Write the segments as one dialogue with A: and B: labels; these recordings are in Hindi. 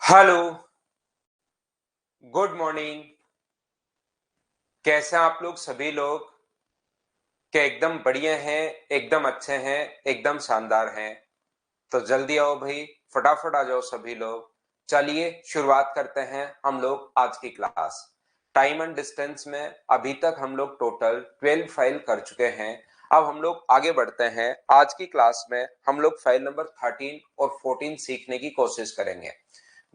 A: Hello, good morning. कैसे हैं आप लोग सभी लोग? क्या एकदम बढ़िया हैं, एकदम अच्छे हैं, एकदम शानदार हैं? तो जल्दी आओ भाई, फटाफट आ जाओ सभी लोग। चलिए शुरुआत करते हैं हम लोग आज की क्लास। टाइम एंड डिस्टेंस में अभी तक हम लोग टोटल 12 फाइल कर चुके हैं। अब हम लोग आगे बढ़ते हैं। आज की क्लास में हम लोग फाइल नंबर 13 और 14 सीखने की कोशिश करेंगे।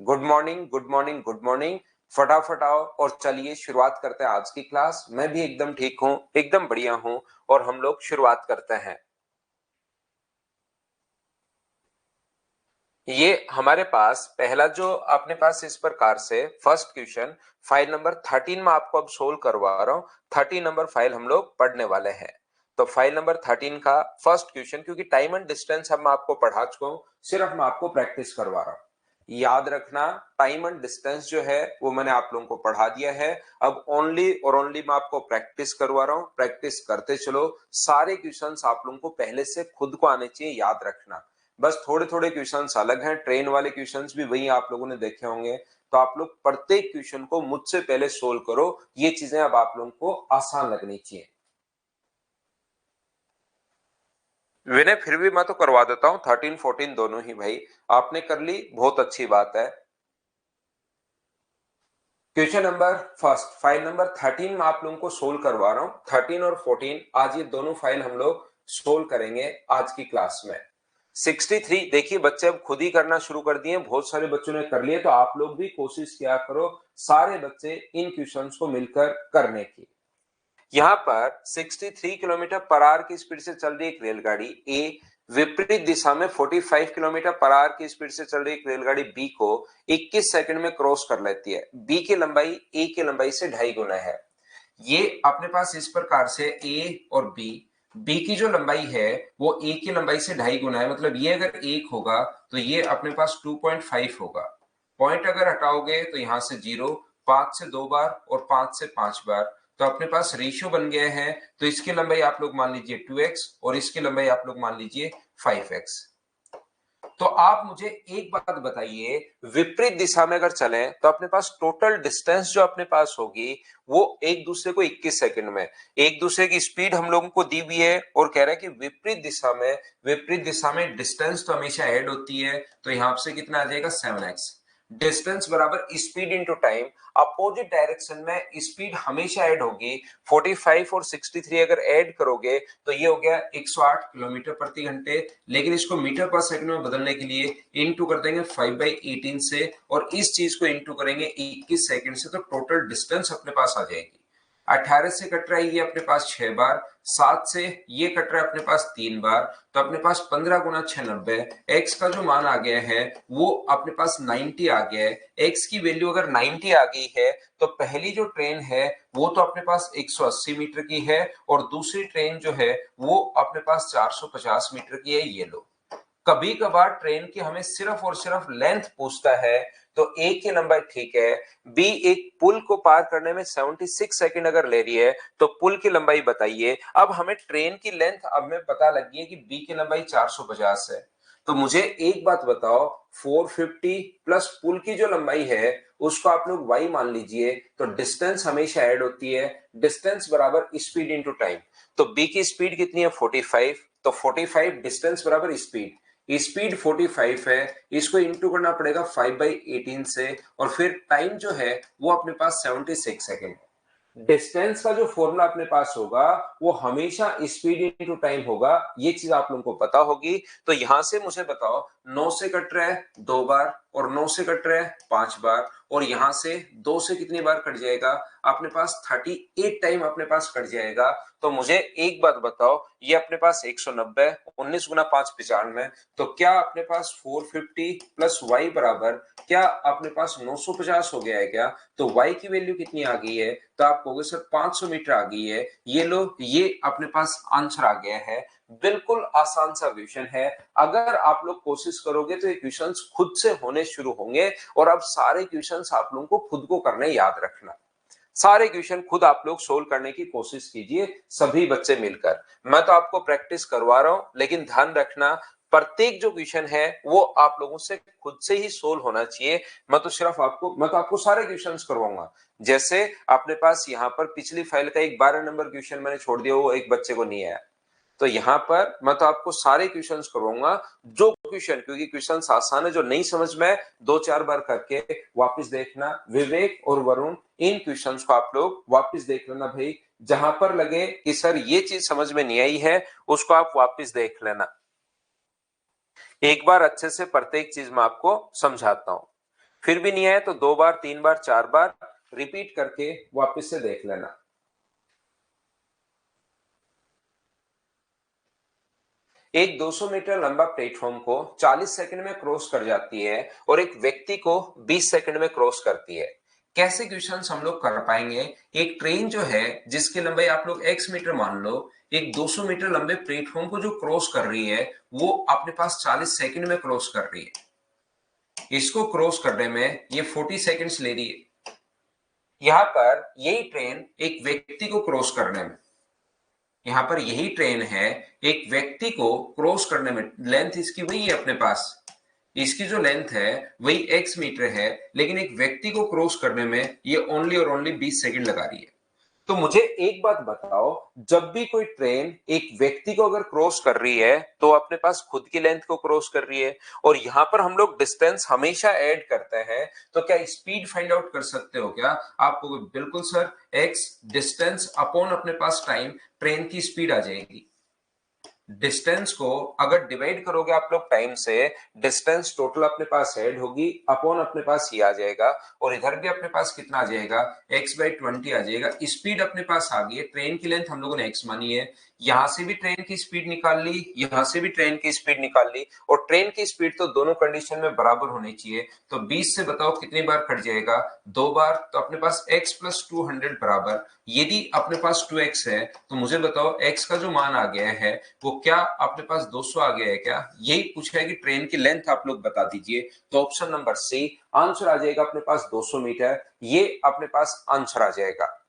A: Good morning, good morning, good morning. फटाफट आओ और चलिए शुरुआत करते हैं आज की क्लास। मैं भी एकदम ठीक हूँ, एकदम बढ़िया हूँ और हम लोग शुरुआत करते हैं। ये हमारे पास पहला जो अपने पास इस प्रकार से फर्स्ट क्वेश्चन फाइल नंबर 13 में आपको अब सोल्व करवा रहा हूँ। 13 नंबर फाइल हम लोग पढ़ने वाले हैं। तो फाइल नंबर 13 का फर्स्ट क्वेश्चन, क्योंकि टाइम एंड डिस्टेंस अब मैं आपको पढ़ा चुका हूँ, सिर्फ मैं आपको प्रैक्टिस करवा रहा हूँ। याद रखना, टाइम एंड डिस्टेंस जो है वो मैंने आप लोगों को पढ़ा दिया है। अब ओनली और ओनली मैं आपको प्रैक्टिस करवा रहा हूँ। प्रैक्टिस करते चलो। सारे क्वेश्चंस आप लोगों को पहले से खुद को आने चाहिए, याद रखना। बस थोड़े थोड़े क्वेश्चंस अलग हैं। ट्रेन वाले क्वेश्चंस भी वही आप लोगों ने देखे होंगे। तो आप लोग प्रत्येक क्वेश्चन को मुझसे पहले सोल्व करो। ये चीजें अब आप लोगों को आसान लगनी चाहिए। विनय, फिर भी मैं तो करवा देता हूं 13 14 दोनों ही भाई। आपने कर ली, बहुत अच्छी बात है। Question number first, file number 13 में आप लोगों को सोल्व करवा रहा हूं। 13 और 14 आज ये दोनों फाइल हम लोग सोल्व करेंगे आज की क्लास में। 63 देखिए बच्चे अब खुद ही करना शुरू कर दिए, बहुत सारे बच्चों ने कर लिए। तो आप लोग भी कोशिश किया करो सारे बच्चे इन क्वेश्चंस को मिलकर करने की। यहाँ पर 63 किलोमीटर पर आवर की स्पीड से चल रही एक रेलगाड़ी ए विपरीत दिशा में 45 किलोमीटर पर आवर की स्पीड से चल रही एक रेलगाड़ी बी को 21 सेकंड में क्रॉस कर लेती है। बी की लंबाई ए की लंबाई से 2.5 गुना है। ये अपने पास इस प्रकार से ए और बी की जो लंबाई है वो ए की लंबाई से 2.5 गुना है। मतलब ये अगर 1 होगा तो ये अपने पास 2.5 होगा। पॉइंट अगर हटाओगे तो यहां से 0, 5 से 2 बार और 5 से 5 बार, तो अपने पास रेशियो बन गया है। तो इसकी लंबाई आप लोग मान लीजिए 2x और इसकी लंबाई आप लोग मान लीजिए 5x। तो आप मुझे एक बात बताइए, विपरीत दिशा में अगर चलें तो अपने पास टोटल डिस्टेंस जो अपने पास होगी वो एक दूसरे को 21 सेकंड में, एक दूसरे की स्पीड हम लोगों को दी हुई है और कह रहा है कि विपरीत दिशा में डिस्टेंस तो हमेशा ऐड होती है। तो यहां से कितना आ जाएगा 7x। डिस्टेंस बराबर speed into time. Opposite direction में स्पीड हमेशा ऐड होगी। 45 और 63 अगर ऐड करोगे तो ये हो गया 108 किलोमीटर प्रति घंटे। लेकिन इसको मीटर पर सेकंड में बदलने के लिए इंटू कर देंगे 5/18 से और इस चीज को इंटू करेंगे 21 सेकंड से, तो टोटल डिस्टेंस अपने पास आ जाएगी। 18 से कट रहा है ये अपने पास 6 बार, 7 से ये कट रहा है अपने पास 3 बार, तो अपने पास 15 गुना 6 90। एक्स का जो मान आ गया है वो अपने पास 90 आ गया है। एक्स की वैल्यू अगर 90 आ गई है तो पहली जो ट्रेन है वो तो अपने पास 180 मीटर की है और दूसरी ट्रेन जो है वो अपने पास 450 मीटर की है। ये लो, कभी कभार ट्रेन की हमें सिर्फ और सिर्फ लेंथ पूछता है तो ए की लंबाई ठीक है। बी एक पुल को पार करने में 76 सेकंड अगर ले रही है तो पुल की लंबाई बताइए। अब हमें ट्रेन की लेंथ अब में पता लग गई है कि बी की लंबाई 450 है। तो मुझे एक बात बताओ, 450 प्लस पुल की जो लंबाई है उसको आप लोग y मान लीजिए। तो डिस्टेंस हमेशा ऐड होती है। डिस्टेंस बराबर स्पीड इंटू टाइम। तो b की स्पीड कितनी है 45, तो 45 डिस्टेंस बराबर स्पीड। स्पीड 45 है, इसको इंटू करना पड़ेगा 5/18 से और फिर टाइम जो है वो अपने पास 76 सेकेंड। डिस्टेंस का जो फॉर्मूला अपने पास होगा वो हमेशा स्पीड इनटू टाइम होगा। ये चीज आप लोगों को पता होगी। तो यहां से मुझे बताओ, 9 से कट रहा है 2 बार और 9 से कट रहा है 5 बार और यहां से 2 से कितनी बार कट जाएगा अपने पास 38 टाइम अपने पास कट जाएगा। तो मुझे एक बात बताओ, ये अपने पास 190, 19 गुना 5 95, तो क्या अपने पास 450 प्लस वाई बराबर क्या अपने पास 950 हो गया है क्या? तो y की वैल्यू कितनी आ गई है? तो आप कहोगे सर 500 मीटर आ गई है। ये लो, ये अपने पास आंसर आ गया है। बिल्कुल आसान सा क्वेश्चन है। अगर आप लोग कोशिश करोगे तो ये क्वेश्चंस खुद से होने शुरू होंगे। और अब सारे क्वेश्चंस आप लोगों को खुद को करने, याद रखना। सारे क्वेश्चन खुद आप लोग सोल्व करने की कोशिश कीजिए, सभी बच्चे मिलकर। मैं तो आपको प्रैक्टिस करवा रहा हूं, लेकिन ध्यान रखना प्रत्येक जो क्वेश्चन है वो आप लोगों से खुद से ही सोल्व होना चाहिए। मैं तो आपको सारे क्वेश्चंस करवाऊंगा। जैसे अपने पास यहाँ पर पिछली फाइल का एक 12 नंबर क्वेश्चन मैंने छोड़ दिया, वो एक बच्चे को नहीं आया, तो यहाँ पर मैं तो आपको सारे क्वेश्चंस करवाऊंगा। जो क्वेश्चन, क्योंकि क्वेश्चन आसान है, जो नहीं समझ में 2-4 बार करके वापस देखना। विवेक और वरुण, इन क्वेश्चंस को आप लोग वापस देख लेना भाई। जहां पर लगे कि सर ये चीज समझ में नहीं आई है, उसको आप वापस देख लेना। एक बार अच्छे से प्रत्येक चीज मैं आपको समझाता हूं, फिर भी नहीं आए तो 2 बार 3 बार 4 बार रिपीट करके वापस से देख लेना। एक 200 मीटर लंबा प्लेटफॉर्म को 40 सेकंड में क्रॉस कर जाती है और एक व्यक्ति को 20 सेकंड में क्रॉस करती है। कैसे क्वेश्चंस हम लोग कर पाएंगे? एक ट्रेन जो है जिसकी लंबाई आप लोग x मीटर मान लो, एक 200 मीटर लंबे प्लेटफॉर्म को जो क्रॉस कर रही है वो अपने पास 40 सेकंड में क्रॉस कर रही है। इसको क्रॉस करने में ये 40 सेकंड्स ले रही है। यहां पर यही ट्रेन एक व्यक्ति को क्रॉस करने में, यहां पर यही ट्रेन है एक व्यक्ति को क्रॉस करने में, लेंथ इसकी वही है अपने पास, इसकी जो लेंथ है वही x मीटर है, लेकिन एक व्यक्ति को क्रॉस करने में ये ओनली और ओनली 20 सेकंड लगा रही है। तो मुझे एक बात बताओ, जब भी कोई ट्रेन एक व्यक्ति को अगर क्रॉस कर रही है तो अपने पास खुद की लेंथ को क्रॉस कर रही है, और यहां पर हम लोग डिस्टेंस हमेशा ऐड करते हैं, तो क्या स्पीड फाइंड आउट कर सकते हो क्या? आपको बिल्कुल सर, x डिस्टेंस अपॉन अपने पास टाइम, ट्रेन की स्पीड आ जाएगी। डिस्टेंस को अगर डिवाइड करोगे आप लोग टाइम से, डिस्टेंस टोटल अपने पास ऐड होगी, अपॉन अपने पास ये आ जाएगा, और इधर भी अपने पास कितना आ जाएगा, x/20 आ जाएगा। स्पीड अपने पास आ गई है, ट्रेन की लेंथ हम लोगों ने x मानी है, यहां से भी ट्रेन की स्पीड निकाल ली, यहां से भी ट्रेन की स्पीड निकाल ली, और ट्रेन की स्पीड तो दोनों कंडीशन में बराबर होनी चाहिए। तो 20 से बताओ कितनी बार कट जाएगा, 2 बार। तो अपने पास x+200 बराबर, यदि अपने पास 2x है तो मुझे बताओ x का जो मान आ गया है वो क्या अपने पास 200 आ गया है क्या? यही पूछा है कि ट्रेन की लेंथ आप लोग बता दीजिए। तो ऑप्शन नंबर सी आंसर आ जाएगा अपने पास 200 मीटर, ये अपने पास आंसर आ जाएगा।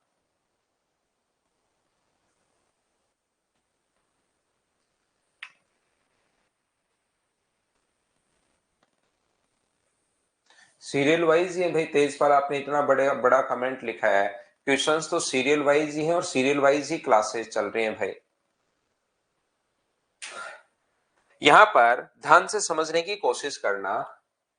A: सीरियल वाइज ही भाई तेजपाल, आपने इतना बड़ा बड़ा कमेंट लिखा है, क्वेश्चंस तो सीरियल वाइज ही हैं और सीरियल वाइज ही क्लासेस चल रही हैं भाई। यहां पर ध्यान से समझने की कोशिश करना,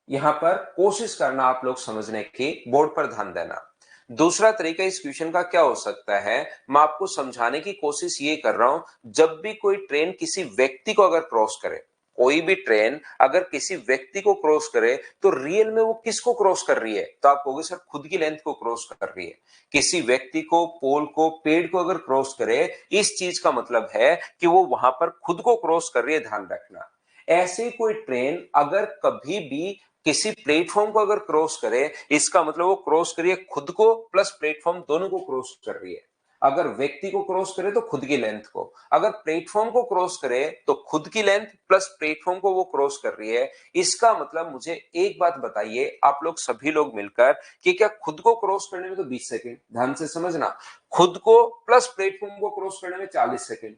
A: यहां पर कोशिश करना आप लोग समझने की, बोर्ड पर ध्यान देना। दूसरा तरीका इस क्वेश्चन का क्या हो सकता है, मैं आपको समझाने की कोशिश ये कर रहा हूं। जब भी कोई ट्रेन किसी व्यक्ति को अगर क्रॉस करे, कोई भी ट्रेन अगर किसी व्यक्ति को क्रॉस करे, तो रियल में वो किसको क्रॉस कर रही है? तो आप कहोगे सर खुद की लेंथ को क्रॉस कर रही है। किसी व्यक्ति को, पोल को, पेड़ को अगर क्रॉस करे, इस चीज का मतलब है कि वो वहां पर खुद को क्रॉस कर रही है, ध्यान रखना। ऐसे कोई ट्रेन अगर कभी भी किसी प्लेटफॉर्म को अगर क्रॉस करे, इसका मतलब वो क्रॉस करिए खुद को प्लस प्लेटफॉर्म दोनों को क्रॉस कर रही है। अगर व्यक्ति को क्रॉस करे तो खुद की लेंथ को, अगर प्लेटफॉर्म को क्रॉस करे तो खुद की लेंथ प्लस प्लेटफॉर्म को वो क्रॉस कर रही है। इसका मतलब मुझे एक बात बताइए आप लोग सभी लोग मिलकर, कि क्या खुद को क्रॉस करने में तो 20 सेकंड, ध्यान से समझना, खुद को प्लस प्लेटफॉर्म को क्रॉस करने में 40 सेकंड,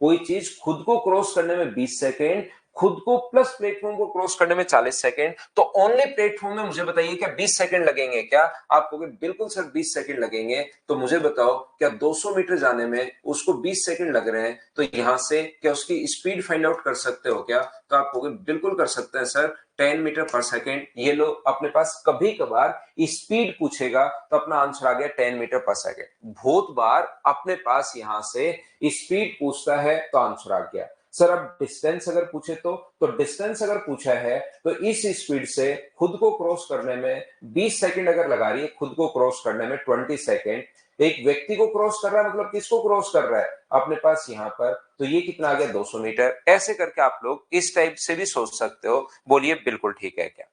A: कोई चीज खुद को क्रॉस करने में 20 सेकेंड, खुद को प्लस प्लेटफॉर्म को क्रॉस करने में 40 सेकेंड, तो ओनली प्लेटफॉर्म में मुझे बताइए क्या 20 सेकेंड लगेंगे क्या? आप कहोगे बिल्कुल सर 20 सेकेंड लगेंगे। तो मुझे बताओ क्या 200 मीटर जाने में उसको 20 सेकेंड लग रहे हैं, तो यहां से क्या उसकी स्पीड फाइंड आउट कर सकते हो क्या? तो आप कहोगे बिल्कुल कर सकते हैं सर, 10 मीटर पर सेकेंड। ये लो अपने पास कभी कभार स्पीड पूछेगा तो अपना आंसर आ गया 10 मीटर पर सेकेंड। बहुत बार अपने पास यहां से स्पीड पूछता है तो आंसर आ गया। सर अब डिस्टेंस अगर पूछे तो डिस्टेंस अगर पूछा है तो इस स्पीड से खुद को क्रॉस करने में 20 सेकंड अगर लगा रही है, खुद को क्रॉस करने में 20 सेकंड, एक व्यक्ति को क्रॉस कर रहा है, मतलब किसको क्रॉस कर रहा है अपने पास यहां पर, तो ये कितना आ गया 200 मीटर। ऐसे करके आप लोग इस टाइप से भी सोच सकते हो। बोलिए बिल्कुल ठीक है क्या?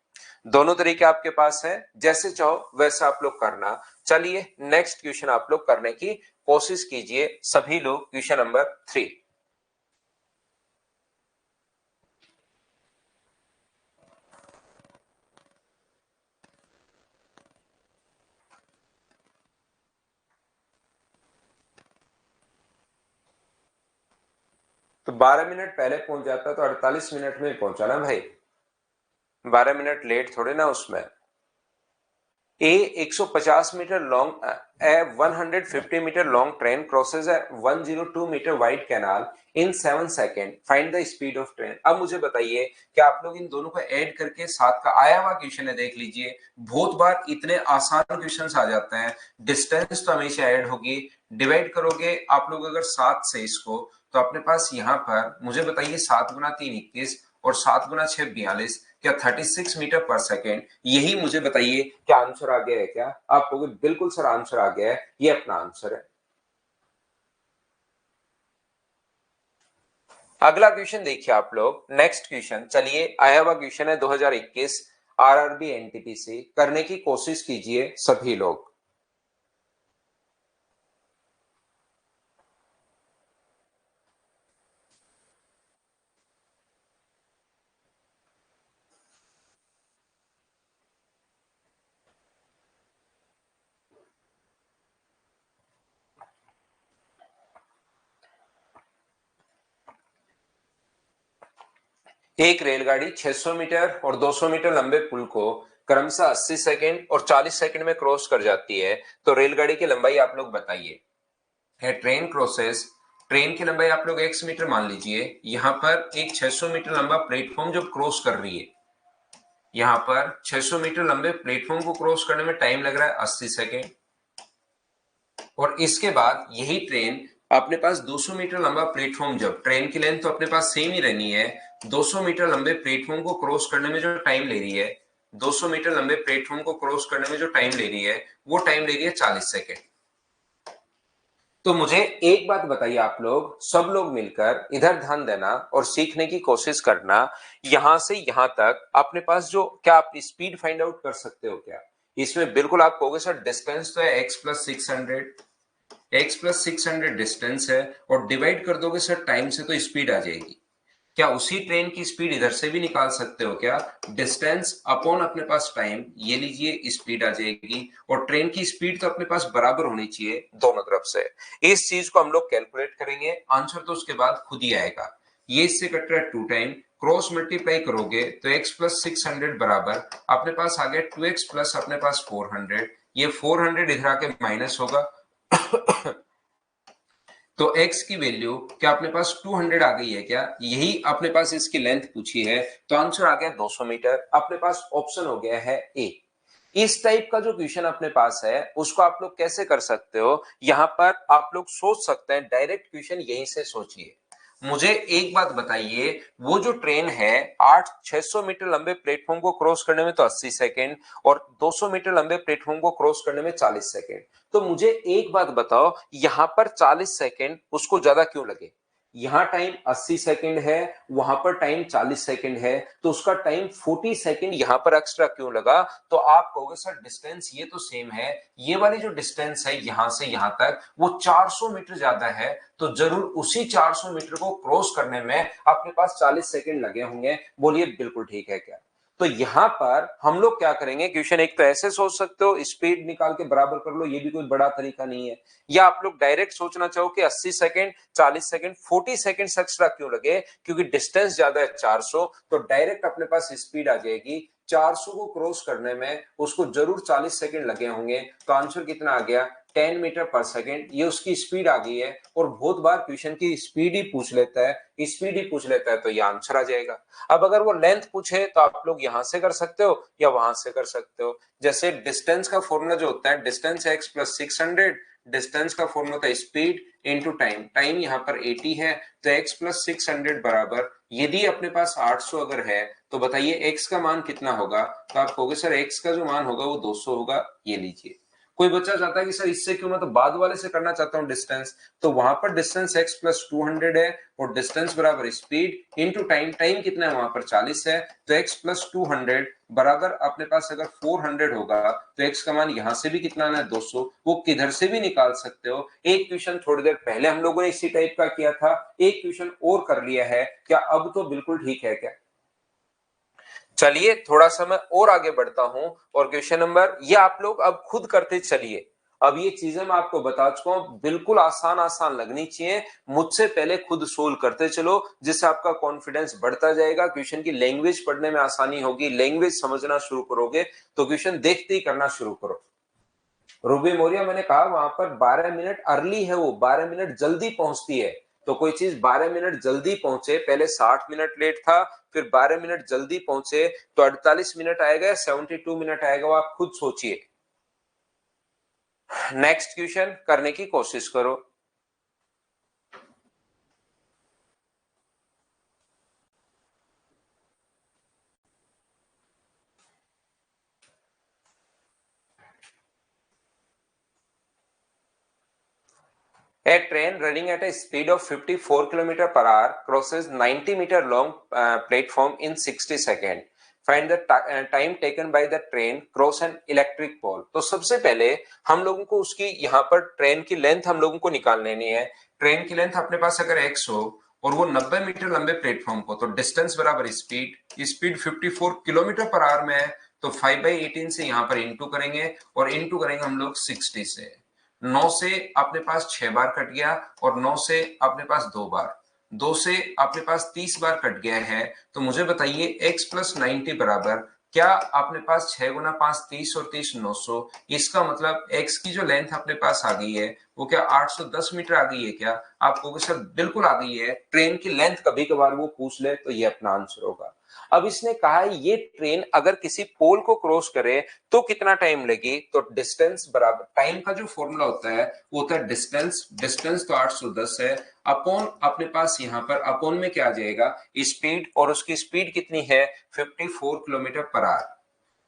A: दोनों तरीके आपके पास है, जैसे चाहो वैसा आप लोग करना। चलिए नेक्स्ट क्वेश्चन आप लोग करने की कोशिश कीजिए सभी लोग। Question number 3। तो 12 मिनट पहले पहुंच जाता तो 48 मिनट में पहुंचा ना भाई, 12 मिनट लेट थोड़े ना उसमें। A 150 metre long 150 metre long train crosses 102 metre wide canal in 7 second, find the speed of train. अब मुझे बताइए कि आप लोग इन दोनों को ऐड करके साथ का आया हुआ क्वेश्चन है, देख लीजिए। बहुत बार इतने आसान क्वेश्चंस आ जाते हैं, डिस्टेंस तो हमेशा ऐड होगी, डिवाइड करोगे आप लोग अगर 7 से इसको, तो अपने पास यहाँ पर मुझे बताइए 7 गुना 3 21 और 7 गुना 6 42, क्या 36 मीटर पर सेकेंड, यही मुझे बताइए क्या आंसर आ गया है क्या? आप कहोगे बिल्कुल सर आंसर आ गया है, ये अपना आंसर है। अगला क्वेश्चन देखिए आप लोग, नेक्स्ट क्वेश्चन, चलिए आया हुआ क्वेश्चन है 2021 आरआरबी एनटीपीसी, करने की कोशिश कीजिए सभी लोग। एक रेलगाड़ी 600 मीटर और 200 मीटर लंबे पुल को क्रमशः 80 सेकंड और 40 सेकंड में क्रॉस कर जाती है, तो रेलगाड़ी की लंबाई आप लोग बताइए। है ट्रेन क्रॉसेस, ट्रेन की लंबाई आप लोग x मीटर मान लीजिए, यहां पर एक 600 मीटर लंबा प्लेटफॉर्म जो क्रॉस कर रही है, यहां पर 600 मीटर लंबे प्लेटफॉर्म को क्रॉस करने में टाइम लग रहा है 80 सेकेंड, और इसके बाद यही ट्रेन अपने पास 200 मीटर लंबा प्लेटफॉर्म, जब ट्रेन की लेंथ तो अपने पास सेम ही रहनी है, 200 मीटर लंबे प्लेटफॉर्म को क्रॉस करने में जो टाइम ले रही है, 200 मीटर लंबे प्लेटफॉर्म को क्रॉस करने में जो टाइम ले रही है, वो टाइम ले रही है 40 सेकेंड। तो मुझे एक बात बताइए, आप लोग सब लोग मिलकर इधर ध्यान देना और सीखने की कोशिश करना। यहां से यहां तक अपने पास जो, क्या आप स्पीड फाइंड आउट कर सकते हो क्या? इसमें बिल्कुल आप कहोगे सर डिस्टेंस तो है x+600 डिस्टेंस है, और डिवाइड कर दोगे सर टाइम से तो स्पीड आ जाएगी। क्या उसी ट्रेन की स्पीड इधर से भी निकाल सकते हो क्या? डिस्टेंस अपॉन अपने पास टाइम, ये लीजिए स्पीड आ जाएगी, और ट्रेन की स्पीड तो अपने पास बराबर होनी चाहिए दोनों तरफ से। इस चीज को हम लोग कैलकुलेट करेंगे, आंसर तो उसके बाद खुद ही आएगा। ये इससे कट रहा है 2 टाइम, क्रॉस मल्टीप्लाई करोगे तो x+600 बराबर अपने पास आ गया 2x प्लस अपने पास 400, ये 400 इधर आके माइनस होगा तो x की वैल्यू क्या अपने पास 200 आ गई है क्या? यही अपने पास इसकी लेंथ पूछी है, तो आंसर आ गया 200 मीटर, अपने पास ऑप्शन हो गया है ए। इस टाइप का जो क्वेश्चन अपने पास है उसको आप लोग कैसे कर सकते हो, यहां पर आप लोग सोच सकते हैं, डायरेक्ट क्वेश्चन यहीं से सोचिए। मुझे एक बात बताइए, वो जो ट्रेन है 600 मीटर लंबे प्लेटफॉर्म को क्रॉस करने में तो 80 सेकेंड, और 200 मीटर लंबे प्लेटफॉर्म को क्रॉस करने में 40 सेकेंड, तो मुझे एक बात बताओ, यहां पर 40 सेकेंड उसको ज्यादा क्यों लगे? यहां टाइम 80 सेकेंड है, वहां पर टाइम 40 सेकेंड है, तो उसका टाइम 40 सेकेंड यहां पर एक्स्ट्रा क्यों लगा? तो आप कहोगे सर डिस्टेंस ये तो सेम है, ये वाली जो डिस्टेंस है यहां से यहां तक वो 400 मीटर ज्यादा है, तो जरूर उसी 400 मीटर को क्रॉस करने में अपने पास 40 सेकेंड लगे होंगे। बोलिए बिल्कुल ठीक है क्या? तो यहां पर हम लोग क्या करेंगे, क्वेश्चन एक तो ऐसे सोच सकते हो, स्पीड निकाल के बराबर कर लो, ये भी कोई बड़ा तरीका नहीं है, या आप लोग डायरेक्ट सोचना चाहो कि 80 सेकंड 40 सेकंड 40 सेकंड एक्स्ट्रा क्यों लगे, क्योंकि डिस्टेंस ज्यादा है 400, तो डायरेक्ट अपने पास स्पीड आ जाएगी 400 को क्रॉस करने में उसको जरूर 40 सेकंड लगे होंगे, तो आंसर कितना आ गया 10 मीटर पर सेकंड, ये उसकी स्पीड आ गई है। और बहुत बार क्वेश्चन की स्पीड ही पूछ लेता है, स्पीड ही पूछ लेता है, तो ये आंसर आ जाएगा। अब अगर वो लेंथ पूछे तो आप लोग यहां से कर सकते हो या वहां से कर सकते हो। जैसे डिस्टेंस का फॉर्मूला जो होता है, डिस्टेंस x+600, डिस्टेंस का फॉर्मूला होता है स्पीड इनटू टाइम, टाइम यहाँ पर 80 है, तो x+600 बराबर, यदि अपने पास 800 अगर है तो बताइए x का मान कितना होगा? तो आप कहोगे सर x का जो मान होगा वो 200 होगा, ये लीजिए। कोई बच्चा चाहता है कि सर इससे क्यों, मैं तो बाद वाले से करना चाहता हूँ डिस्टेंस, तो वहां पर डिस्टेंस x+200 है, और डिस्टेंस बराबर स्पीड इनटू टाइम, टाइम कितना है वहां पर 40 है, तो x+200 बराबर अपने पास अगर 400 होगा तो x का मान यहां से भी कितना आना है 200, वो किधर से भी निकाल सकते हो। एक क्वेश्चन थोड़ी देर पहले हम लोगों ने इसी टाइप का किया था, एक क्वेश्चन और कर लिया है क्या? अब तो बिल्कुल ठीक है क्या? चलिए थोड़ा सा मैं और आगे बढ़ता हूं, और क्वेश्चन नंबर ये आप लोग अब खुद करते चलिए, अब ये चीजें मैं आपको बता चुका हूं, बिल्कुल आसान आसान लगनी चाहिए। मुझसे पहले खुद सोल्व करते चलो, जिससे आपका कॉन्फिडेंस बढ़ता जाएगा। क्वेश्चन की लैंग्वेज पढ़ने में आसानी होगी, लैंग्वेज समझना शुरू करोगे तो क्वेश्चन देखते ही करना शुरू करो। रूबी मोरिया, मैंने कहा वहां पर 12 मिनट अर्ली है, वो 12 मिनट जल्दी पहुंचती है। तो कोई चीज 12 मिनट जल्दी पहुंचे, पहले 60 मिनट लेट था, फिर 12 मिनट जल्दी पहुंचे, तो 48 मिनट आएगा या 72 मिनट आएगा, वो आप खुद सोचिए। नेक्स्ट क्वेश्चन करने की कोशिश करो। A train running at a speed of 54 km per hour crosses 90-meter long platform in 60 seconds. Find the time taken by the train cross an electric pole. तो सबसे पहले हम लोगों को उसकी यहाँ पर ट्रेन की लेंथ हम लोगों को निकाल लेनी है। ट्रेन की लेंथ अपने पास अगर x हो और वो 90 मीटर लंबे प्लेटफॉर्म को, तो डिस्टेंस बराबर speed, speed 54 kilometre per our में है, तो 5/18 से यहाँ पर इंटू करेंगे और इंटू करेंगे हम लोग 60 से। 9 से अपने पास 6 बार कट गया और 9 से अपने पास 2 बार, 2 से अपने पास 30 बार कट गया है। तो मुझे बताइए x प्लस 90 बराबर, क्या अपने पास 6 गुना 5 30 और 30 900, इसका मतलब x की जो लेंथ अपने पास आ गई है वो क्या 810 मीटर आ गई है क्या? आप कहोगे सर बिल्कुल आ गई है। ट्रेन की लेंथ कभी कभार वो पूछ ले तो ये अपना आंसर होगा। अब इसने कहा है ये ट्रेन अगर किसी पोल को क्रॉस करे तो कितना टाइम लगे, तो डिस्टेंस बराबर, टाइम का जो फॉर्मूला होता है वो होता है डिस्टेंस, डिस्टेंस तो 810 है, अपॉन अपने पास यहाँ पर अपॉन में क्या आ जाएगा स्पीड, और उसकी स्पीड कितनी है 54 kilometre per our.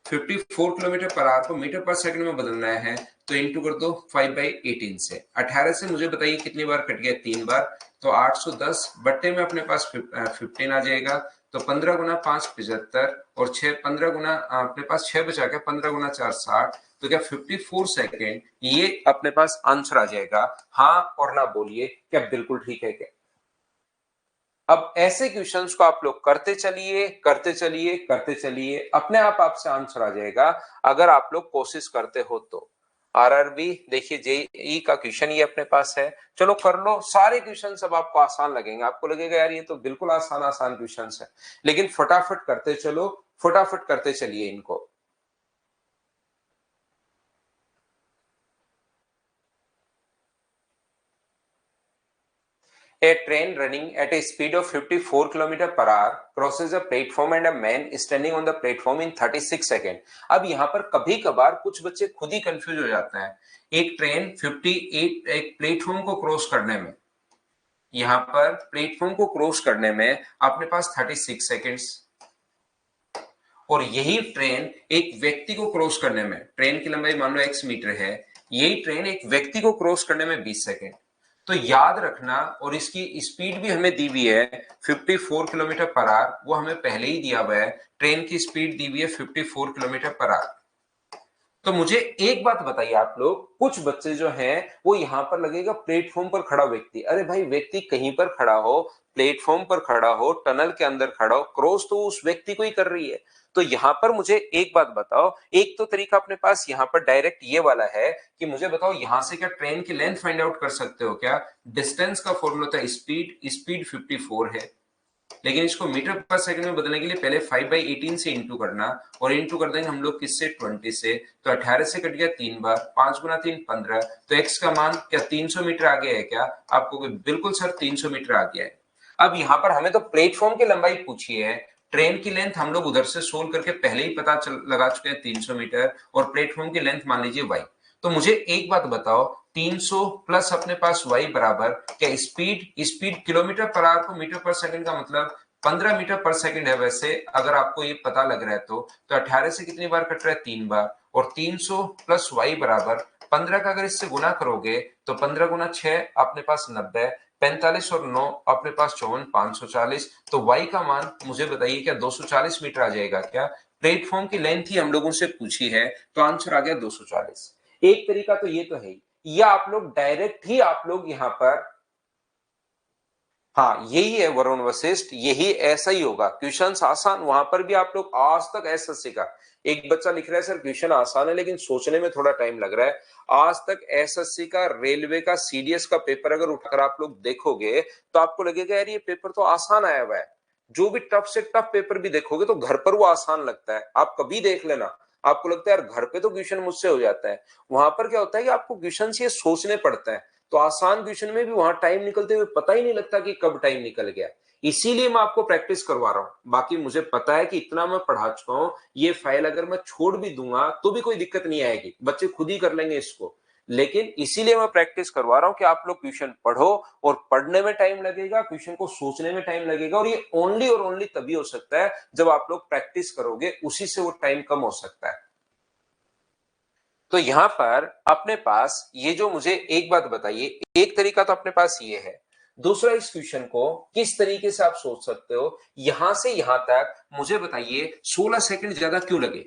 A: 54 kilometre per our को मीटर पर सेकंड में बदलना है तो इंटू कर दो 5/18 से। 18 से मुझे बताइए कितनी बार कट गया, 3 बार, तो 810 बट्टे में अपने पास 15 आ जाएगा, तो 15 गुना 5 75 और 6 15 गुना अपने पास 6 बचा के 15 गुना 4 60, तो क्या 54 सेकेंड ये अपने पास आंसर आ जाएगा। हाँ और ना बोलिए, क्या बिल्कुल ठीक है क्या? अब ऐसे क्वेश्चंस को आप लोग करते चलिए करते चलिए करते चलिए, अपने आप आपसे आंसर आ जाएगा अगर आप लोग कोशिश करते हो तो। आरआरबी देखिए जेई का क्वेश्चन ये अपने पास है, चलो कर लो। सारे क्वेश्चन सब आपको आसान लगेंगे, आपको लगेगा यार ये तो बिल्कुल आसान आसान क्वेश्चन है, लेकिन फटाफट करते चलो, फटाफट करते चलिए इनको। A train running at a speed of 54 km per hour crosses a platform and a man is standing on the platform in 36 seconds. अब यहाँ पर कभी कभार कुछ बच्चे खुद ही कंफ्यूज हो जाते हैं। एक ट्रेन 58 एक प्लेटफॉर्म को क्रॉस करने में, यहाँ पर प्लेटफॉर्म को क्रॉस करने में अपने पास 36 सेकेंड्स, और यही ट्रेन एक व्यक्ति को क्रॉस करने में, ट्रेन की लंबाई मान लो x मीटर है, यही ट्रेन एक व्यक्ति को क्रॉस करने में 20 सेकेंड। तो याद रखना, और इसकी स्पीड भी हमें दी हुई है 54 किलोमीटर पर आवर, वो हमें पहले ही दिया हुआ है, ट्रेन की स्पीड दी हुई है 54 किलोमीटर पर आवर। तो मुझे एक बात बताइए आप लोग, कुछ बच्चे जो हैं वो यहां पर लगेगा प्लेटफॉर्म पर खड़ा व्यक्ति, अरे भाई व्यक्ति कहीं पर खड़ा हो, प्लेटफॉर्म पर खड़ा हो, टनल के अंदर खड़ा हो, क्रॉस तो उस व्यक्ति को ही कर रही है। तो यहां पर मुझे एक बात बताओ, एक तो तरीका अपने पास यहां पर डायरेक्ट ये वाला है कि मुझे बताओ यहां से क्या ट्रेन की लेंथ फाइंड आउट कर सकते हो क्या? डिस्टेंस का फॉर्मूला था स्पीड, स्पीड 54 है, लेकिन इसको मीटर पर सेकंड में बदलने के लिए पहले 5/18 से इंटू करना, और इंटू कर देंगे हम लोग किससे 20 से, तो 18 से कट गया 3 बार, 5 गुना 3 15, तो x का मान क्या 300 मीटर आ गया है क्या? आपको बिल्कुल सर 300 मीटर आ गया है। अब यहाँ पर हमें तो प्लेटफॉर्म की लंबाई पूछी है, ट्रेन की लेंथ हम लोग उधर से सोल्व करके पहले ही पता लगा चुके हैं 300 मीटर, और प्लेटफॉर्म की लेंथ मान लीजिए y। तो मुझे एक बात बताओ, 300 प्लस अपने पास y बराबर क्या speed, speed kilometre per our को मीटर पर सेकंड का मतलब 15 मीटर पर सेकंड है। वैसे अगर आपको ये पता लग रहा है तो 18 से कितनी बार कट रहा है 3 बार, और 300 प्लस y बराबर 15 का अगर इससे गुना करोगे तो 15 गुना 6 अपने पास 90, 45 और 9 अपने पास 54, 540, तो y का मान मुझे बताइए क्या 240 मीटर आ जाएगा क्या? प्लेटफॉर्म की लेंथ ही हम लोगों से पूछी है तो आंसर आ गया 240। एक तरीका तो ये तो है, या आप लोग डायरेक्ट ही आप लोग यहाँ पर हाँ, यही है वरुण वशिष्ठ, यही ऐसा ही होगा। क्वेश्चंस आसान, वहां पर भी आप लोग आज तक एसएससी का, एक बच्चा लिख रहा है सर क्वेश्चन आसान है लेकिन सोचने में थोड़ा टाइम लग रहा है। आज तक एसएससी का, रेलवे का, सीडीएस का पेपर अगर उठाकर आप लोग देखोगे तो आपको लगेगा यार ये पेपर तो आसान आया हुआ है। जो भी टफ से टफ पेपर भी देखोगे तो घर पर वो आसान लगता है। आप कभी देख लेना, आपको लगता है यार घर पे तो क्वेश्चन मुझसे हो जाता है, वहां पर क्या होता है कि आपको क्वेश्चन ये सोचने पड़ते हैं। तो आसान क्वेश्चन में भी वहां टाइम निकलते हुए पता ही नहीं लगता कि कब टाइम निकल गया। इसीलिए मैं आपको प्रैक्टिस करवा रहा हूं। बाकी मुझे पता है कि इतना मैं पढ़ा चुका हूं, ये फाइल अगर मैं छोड़ भी दूंगा तो भी कोई दिक्कत नहीं आएगी, बच्चे खुद ही कर लेंगे इसको। लेकिन इसीलिए मैं प्रैक्टिस करवा रहा हूं कि आप लोग क्वेश्चन पढ़ो, और पढ़ने में टाइम लगेगा, क्वेश्चन को सोचने में टाइम लगेगा, और ये ओनली और ओनली तभी हो सकता है जब आप लोग प्रैक्टिस करोगे, उसी से वो टाइम कम हो सकता है। तो यहां पर अपने पास ये जो, मुझे एक बात बताइए, एक तरीका तो अपने पास ये है, दूसरा इस क्वेश्चन को किस तरीके से आप सोच सकते हो, यहां से यहां तक मुझे बताइए 16 सेकंड ज्यादा क्यों लगे।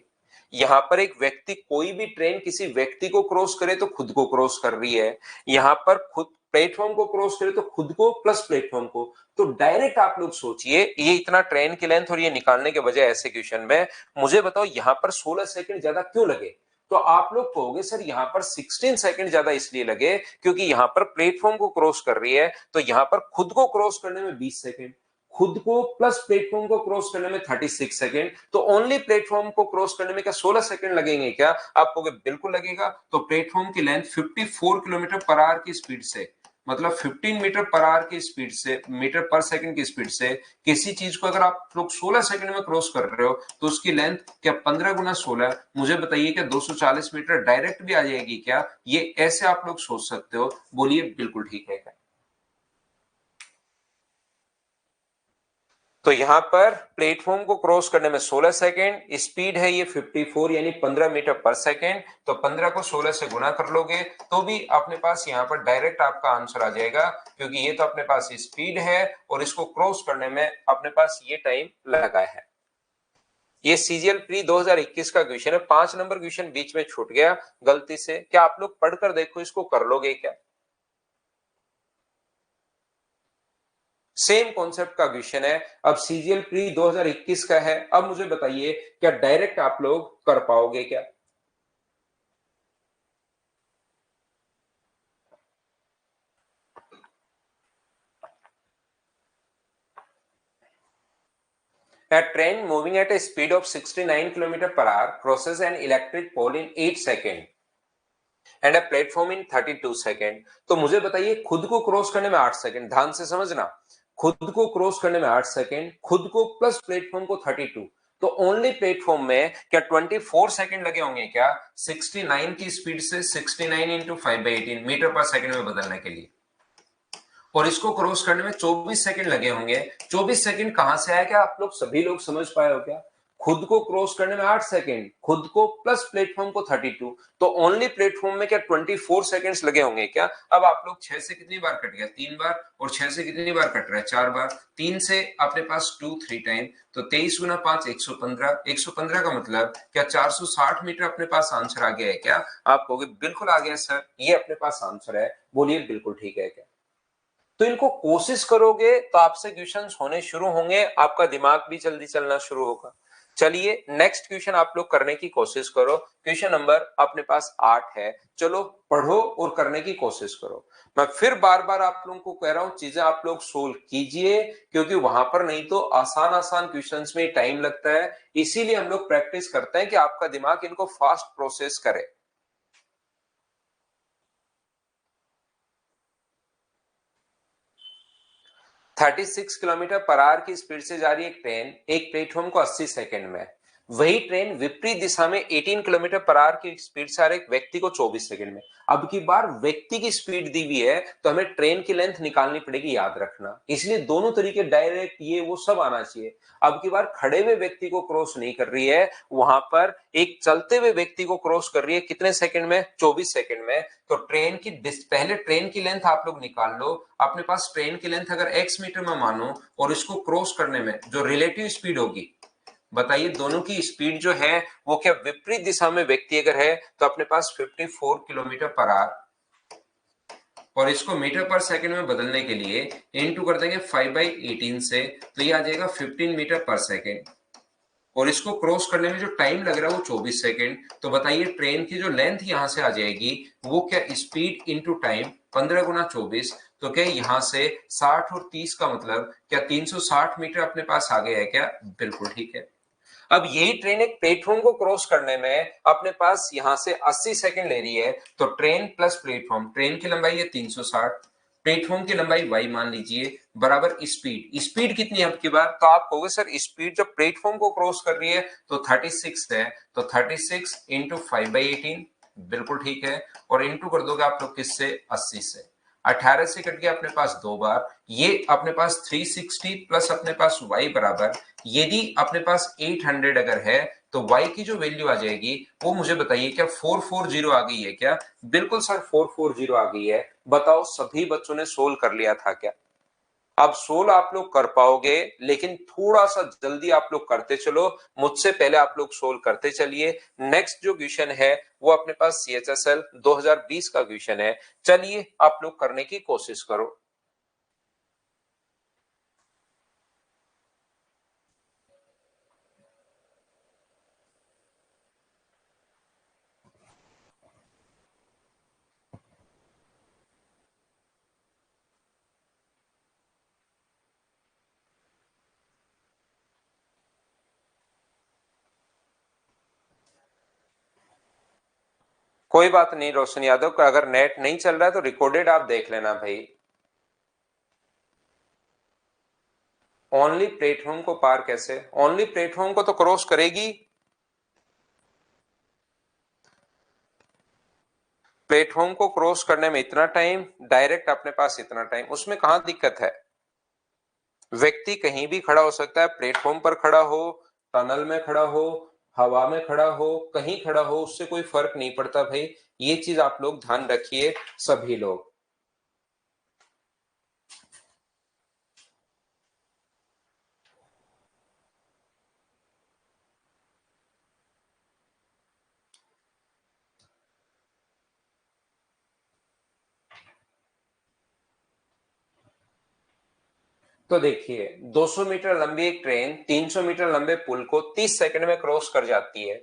A: यहां पर एक व्यक्ति, कोई भी ट्रेन किसी व्यक्ति को क्रॉस करे तो खुद को क्रॉस कर रही है, यहां पर खुद प्लेटफॉर्म को क्रॉस करे तो खुद को प्लस प्लेटफॉर्म को। तो डायरेक्ट आप लोग सोचिए, ये इतना ट्रेन की लेंथ और ये निकालने के बजाय ऐसे क्वेश्चन में मुझे बताओ यहां पर 16 सेकंड ज्यादा क्यों लगे। तो आप लोग कहोगे सर यहां पर 16 सेकंड ज्यादा इसलिए लगे क्योंकि यहां पर प्लेटफॉर्म को क्रॉस कर रही है, तो यहां पर खुद को क्रॉस करने में 20 सेकंड, खुद को प्लस प्लेटफॉर्म को क्रॉस करने में 36 सेकंड, तो ओनली प्लेटफॉर्म को क्रॉस करने में क्या 16 सेकंड लगेंगे क्या? आप कहोगे बिल्कुल लगेगा। तो प्लेटफॉर्म की लेंथ 54 किलोमीटर पर आवर की स्पीड से, मतलब 15 मीटर पर आवर की स्पीड से, मीटर पर सेकंड की स्पीड से किसी चीज को अगर आप लोग 16 सेकंड में क्रॉस कर रहे हो तो उसकी लेंथ क्या 15 गुना 16, मुझे बताइए क्या 240 मीटर डायरेक्ट भी आ जाएगी क्या? ये ऐसे आप लोग सोच सकते हो, बोलिए बिल्कुल ठीक है क्या? तो यहां पर प्लेटफॉर्म को क्रॉस करने में 16 सेकंड, स्पीड है ये 54 यानी 15 मीटर पर सेकंड, तो 15 को 16 से गुना कर लोगे तो भी अपने पास यहां पर डायरेक्ट आपका आंसर आ जाएगा, क्योंकि ये तो अपने पास स्पीड है और इसको क्रॉस करने में अपने पास ये टाइम लगा है। ये सीजीएल प्री 2021 का क्वेश्चन है, 5 नंबर क्वेश्चन बीच में छूट गया गलती से, क्या आप लोग पढ़कर देखो इसको कर लोगे क्या? सेम कॉन्सेप्ट का क्वेश्चन है, अब सीजीएल प्री 2021 का है। अब मुझे बताइए क्या डायरेक्ट आप लोग कर पाओगे क्या? A train moving at a speed of 69 km per hour crosses an electric pole in 8 seconds and a platform in 32 second. तो मुझे बताइए खुद को क्रॉस करने में 8 सेकंड, ध्यान से समझना, खुद को क्रॉस करने में 8 सेकंड, खुद को प्लस प्लेटफॉर्म को 32, तो ओनली प्लेटफॉर्म में क्या 24 सेकंड लगे होंगे क्या 69 की स्पीड से 69 इंटू 5/18 मीटर पर सेकंड में बदलने के लिए, और इसको क्रॉस करने में 24 सेकंड लगे होंगे। 24 सेकंड कहां से आया, क्या आप लोग सभी लोग समझ पाए हो क्या? खुद को क्रॉस करने में 8 सेकंड, खुद को प्लस प्लेटफॉर्म को 32, तो ओनली प्लेटफॉर्म में क्या 24 सेकंड्स लगे होंगे क्या? अब आप लोग 6 से कितनी बार कट गया 3 बार, और 6 से कितनी बार कट रहा है 4 बार, 3 से अपने पास 2 3 टाइम, तो 23 गुना 5 115, 115 का मतलब क्या 460 मीटर अपने पास आंसर आ गया है क्या? आप कहोगे बिल्कुल आ गया सर, ये अपने पास आंसर है, बोलिए बिल्कुल ठीक है क्या? तो इनको कोशिश करोगे तो आपसे क्वेश्चंस होने शुरू होंगे, आपका दिमाग भी जल्दी चलना शुरू होगा। चलिए नेक्स्ट क्वेश्चन आप लोग करने की कोशिश करो, क्वेश्चन नंबर अपने पास 8 है, चलो पढ़ो और करने की कोशिश करो। मैं फिर बार बार आप लोगों को कह रहा हूं चीजें आप लोग सोल्व कीजिए, क्योंकि वहां पर नहीं तो आसान आसान क्वेश्चंस में टाइम लगता है, इसीलिए हम लोग प्रैक्टिस करते हैं कि आपका दिमाग इनको फास्ट प्रोसेस करे। 36 किलोमीटर पर आवर की स्पीड से जा रही एक ट्रेन एक प्लेटफॉर्म को 80 सेकंड में, वही ट्रेन विपरीत दिशा में 18 किलोमीटर पर आवर की स्पीड से आ रहे एक व्यक्ति को 24 सेकंड में। अब की बार व्यक्ति की स्पीड दी हुई है तो हमें ट्रेन की लेंथ निकालनी पड़ेगी, याद रखना, इसलिए दोनों तरीके डायरेक्ट ये वो सब आना चाहिए। अब की बार खड़े हुए व्यक्ति को क्रॉस नहीं कर रही है, वहां पर एक चलते हुए व्यक्ति को क्रॉस कर रही है, कितने सेकंड में 24 सेकंड में। तो ट्रेन की पहले ट्रेन की लेंथ आप लोग निकाल लो, अपने पास ट्रेन की लेंथ अगर x मीटर में मानो और इसको क्रॉस करने में जो रिलेटिव स्पीड होगी, बताइए दोनों की स्पीड जो है वो क्या विपरीत दिशा में व्यक्ति अगर है तो अपने पास 54 किलोमीटर पर आवर और इसको मीटर पर सेकंड में बदलने के लिए इनटू कर देंगे 5/18 से, तो ये आ जाएगा 15 मीटर पर सेकंड। और इसको क्रॉस करने में जो टाइम लग रहा है वो 24 सेकंड। तो बताइए ट्रेन की जो लेंथ यहां से आ जाएगी वो क्या, स्पीड इनटू टाइम 15 गुना 24, तो क्या यहां से 60 और 30 का मतलब क्या 360 मीटर अपने पास आ गया है क्या? बिल्कुल ठीक है। अब यही ट्रेन एक प्लेटफॉर्म को क्रॉस करने में अपने पास यहां से 80 सेकंड ले रही है, तो ट्रेन प्लस प्लेटफॉर्म, ट्रेन की लंबाई है 360, प्लेटफॉर्म की लंबाई y मान लीजिए, बराबर स्पीड। स्पीड कितनी है आपकी बार? तो आप कहोगे सर स्पीड जब प्लेटफॉर्म को क्रॉस कर रही है तो 36 है, तो 36 इंटू 5/18, बिल्कुल ठीक है। और इंटू कर दोगे आप लोग किससे? 80 से। 18 से कट गया अपने पास 2 बार, ये अपने पास 360 प्लस अपने पास y बराबर, यदि अपने पास 800 अगर है तो y की जो वैल्यू आ जाएगी वो मुझे बताइए क्या 440 आ गई है क्या? बिल्कुल सर 440 आ गई है। बताओ सभी बच्चों ने सोल्व कर लिया था क्या? अब सोल्व आप लोग कर पाओगे, लेकिन थोड़ा सा जल्दी आप लोग करते चलो, मुझसे पहले आप लोग सोल्व करते चलिए। नेक्स्ट जो क्वेश्चन है वो अपने पास CHSL 2020 का क्वेश्चन है, चलिए आप लोग करने की कोशिश करो। कोई बात नहीं रोशन यादव का, अगर नेट नहीं चल रहा है तो रिकॉर्डेड आप देख लेना भाई। ओनली प्लेटफॉर्म को पार कैसे? ओनली प्लेटफॉर्म को तो क्रॉस करेगी, प्लेटफॉर्म को क्रॉस करने में इतना टाइम, डायरेक्ट अपने पास इतना टाइम, उसमें कहां दिक्कत है? व्यक्ति कहीं भी खड़ा हो सकता है, प्लेटफॉर्म पर खड़ा हो, टनल में खड़ा हो, हवा में खड़ा हो, कहीं खड़ा हो, उससे कोई फर्क नहीं पड़ता भाई। ये चीज आप लोग ध्यान रखिए सभी लोग। तो देखिए 200 मीटर लंबी एक ट्रेन 300 मीटर लंबे पुल को 30 सेकंड में क्रॉस कर जाती है।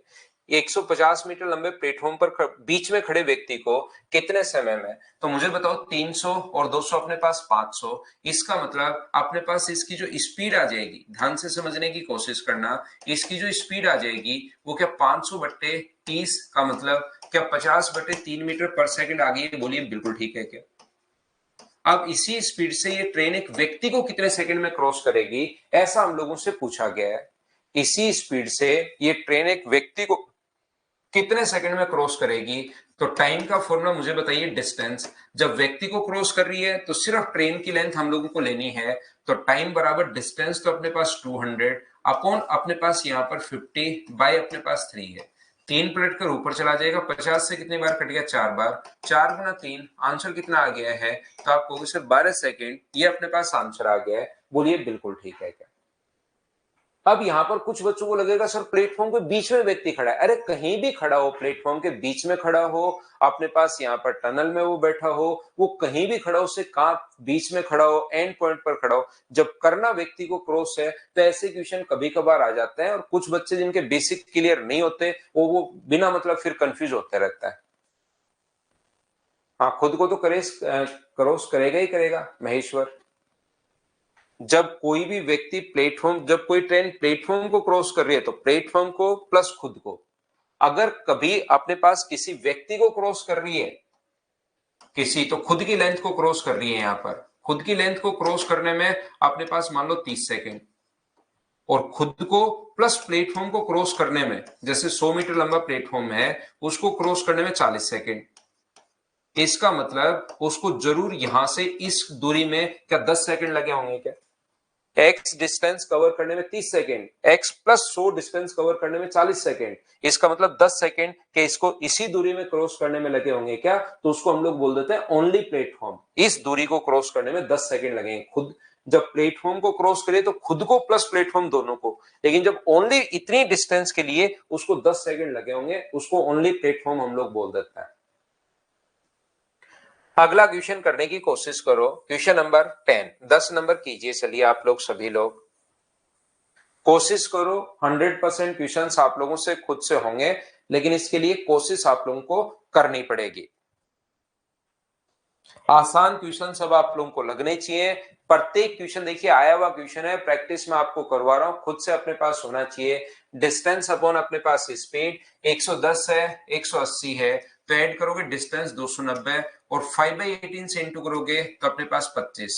A: 150 मीटर लंबे प्लेटफॉर्म पर बीच में खड़े व्यक्ति को कितने समय में? तो मुझे बताओ 300 और 200 अपने पास 500, इसका मतलब अपने पास इसकी जो स्पीड आ जाएगी, ध्यान से समझने की कोशिश करना, इसकी जो स्पीड आ जाएगी वो क्या 500/30 का मतलब क्या 50/3 मीटर पर सेकंड आ गई है? बोलिए बिल्कुल ठीक है क्या? अब इसी स्पीड से ये ट्रेन एक व्यक्ति को कितने सेकंड में क्रॉस करेगी, ऐसा हम लोगों से पूछा गया है। इसी स्पीड से ये ट्रेन एक व्यक्ति को कितने सेकंड में क्रॉस करेगी? तो टाइम का फॉर्मूला मुझे बताइए, डिस्टेंस। जब व्यक्ति को क्रॉस कर रही है तो सिर्फ ट्रेन की लेंथ हम लोगों को लेनी है, तो टाइम बराबर डिस्टेंस तो अपने पास 200 अपॉन अपने पास यहाँ पर 50 बाय अपने पास 3 है। 3 पलट कर ऊपर चला जाएगा, 50 से कितनी बार कट गया? 4 बार, 4 गुना 3, आंसर कितना आ गया है? तो आप कहोगे सर 12 सेकेंड, ये अपने पास आंसर आ गया है। बोलिए बिल्कुल ठीक है क्या? अब यहां पर कुछ बच्चों को लगेगा सर प्लेटफॉर्म के बीच में व्यक्ति खड़ा है। अरे कहीं भी खड़ा हो, प्लेटफॉर्म के बीच में खड़ा हो, अपने पास यहाँ पर टनल में वो बैठा हो, वो कहीं भी खड़ा हो, उससे कहां बीच में खड़ा हो, एंड पॉइंट पर खड़ा हो, जब करना व्यक्ति को क्रॉस है तो ऐसे क्वेश्चन कभी कभार आ जाते हैं। और कुछ बच्चे जिनके बेसिक क्लियर नहीं होते वो बिना मतलब फिर कंफ्यूज होते रहता है। हाँ, खुद को तो क्रॉस करेगा ही करेगा महेश्वर। जब कोई भी व्यक्ति प्लेटफॉर्म, जब कोई ट्रेन प्लेटफॉर्म को क्रॉस कर रही है तो प्लेटफॉर्म को प्लस खुद को। अगर कभी अपने पास किसी व्यक्ति को क्रॉस कर रही है, किसी, तो खुद की लेंथ को क्रॉस कर रही है, यहां पर खुद की लेंथ को क्रॉस करने में अपने पास मान लो 30 सेकेंड, और खुद को प्लस प्लेटफॉर्म को क्रॉस करने में, जैसे 100 मीटर लंबा प्लेटफॉर्म है उसको क्रॉस करने में 40 सेकेंड। इसका मतलब उसको जरूर यहां से इस दूरी में क्या 10 सेकेंड लगे होंगे क्या? एक्स डिस्टेंस कवर करने में 30 second, x plus 100 distance cover करने में 40 सेकेंड, इसका मतलब 10 सेकेंड के इसको इसी दूरी में क्रॉस करने में लगे होंगे क्या? तो उसको हम लोग बोल देते हैं ओनली प्लेटफॉर्म। इस दूरी को क्रॉस करने में 10 सेकेंड लगेंगे। खुद जब प्लेटफॉर्म को क्रॉस करे तो खुद को प्लस प्लेटफॉर्म दोनों को, लेकिन जब ओनली इतनी डिस्टेंस के लिए उसको 10 सेकेंड लगे होंगे, उसको ओनली प्लेटफॉर्म हम लोग बोल देते हैं। अगला क्वेश्चन करने की कोशिश करो, क्वेश्चन नंबर 10, 10 नंबर कीजिए। चलिए आप लोग सभी लोग कोशिश करो, 100% क्वेश्चंस आप लोगों से खुद से होंगे, लेकिन इसके लिए कोशिश आप लोगों को करनी पड़ेगी। आसान क्वेश्चन सब आप लोगों को लगने चाहिए। प्रत्येक क्वेश्चन देखिए आया हुआ क्वेश्चन है, प्रैक्टिस में आपको करवा रहा हूं, खुद से अपने पास होना चाहिए। डिस्टेंस अपॉन अपने पास स्पीड 110 है, 180 है, तो ऐड करोगे डिस्टेंस 290 और 5/18 से इंटू करोगे तो अपने पास 25,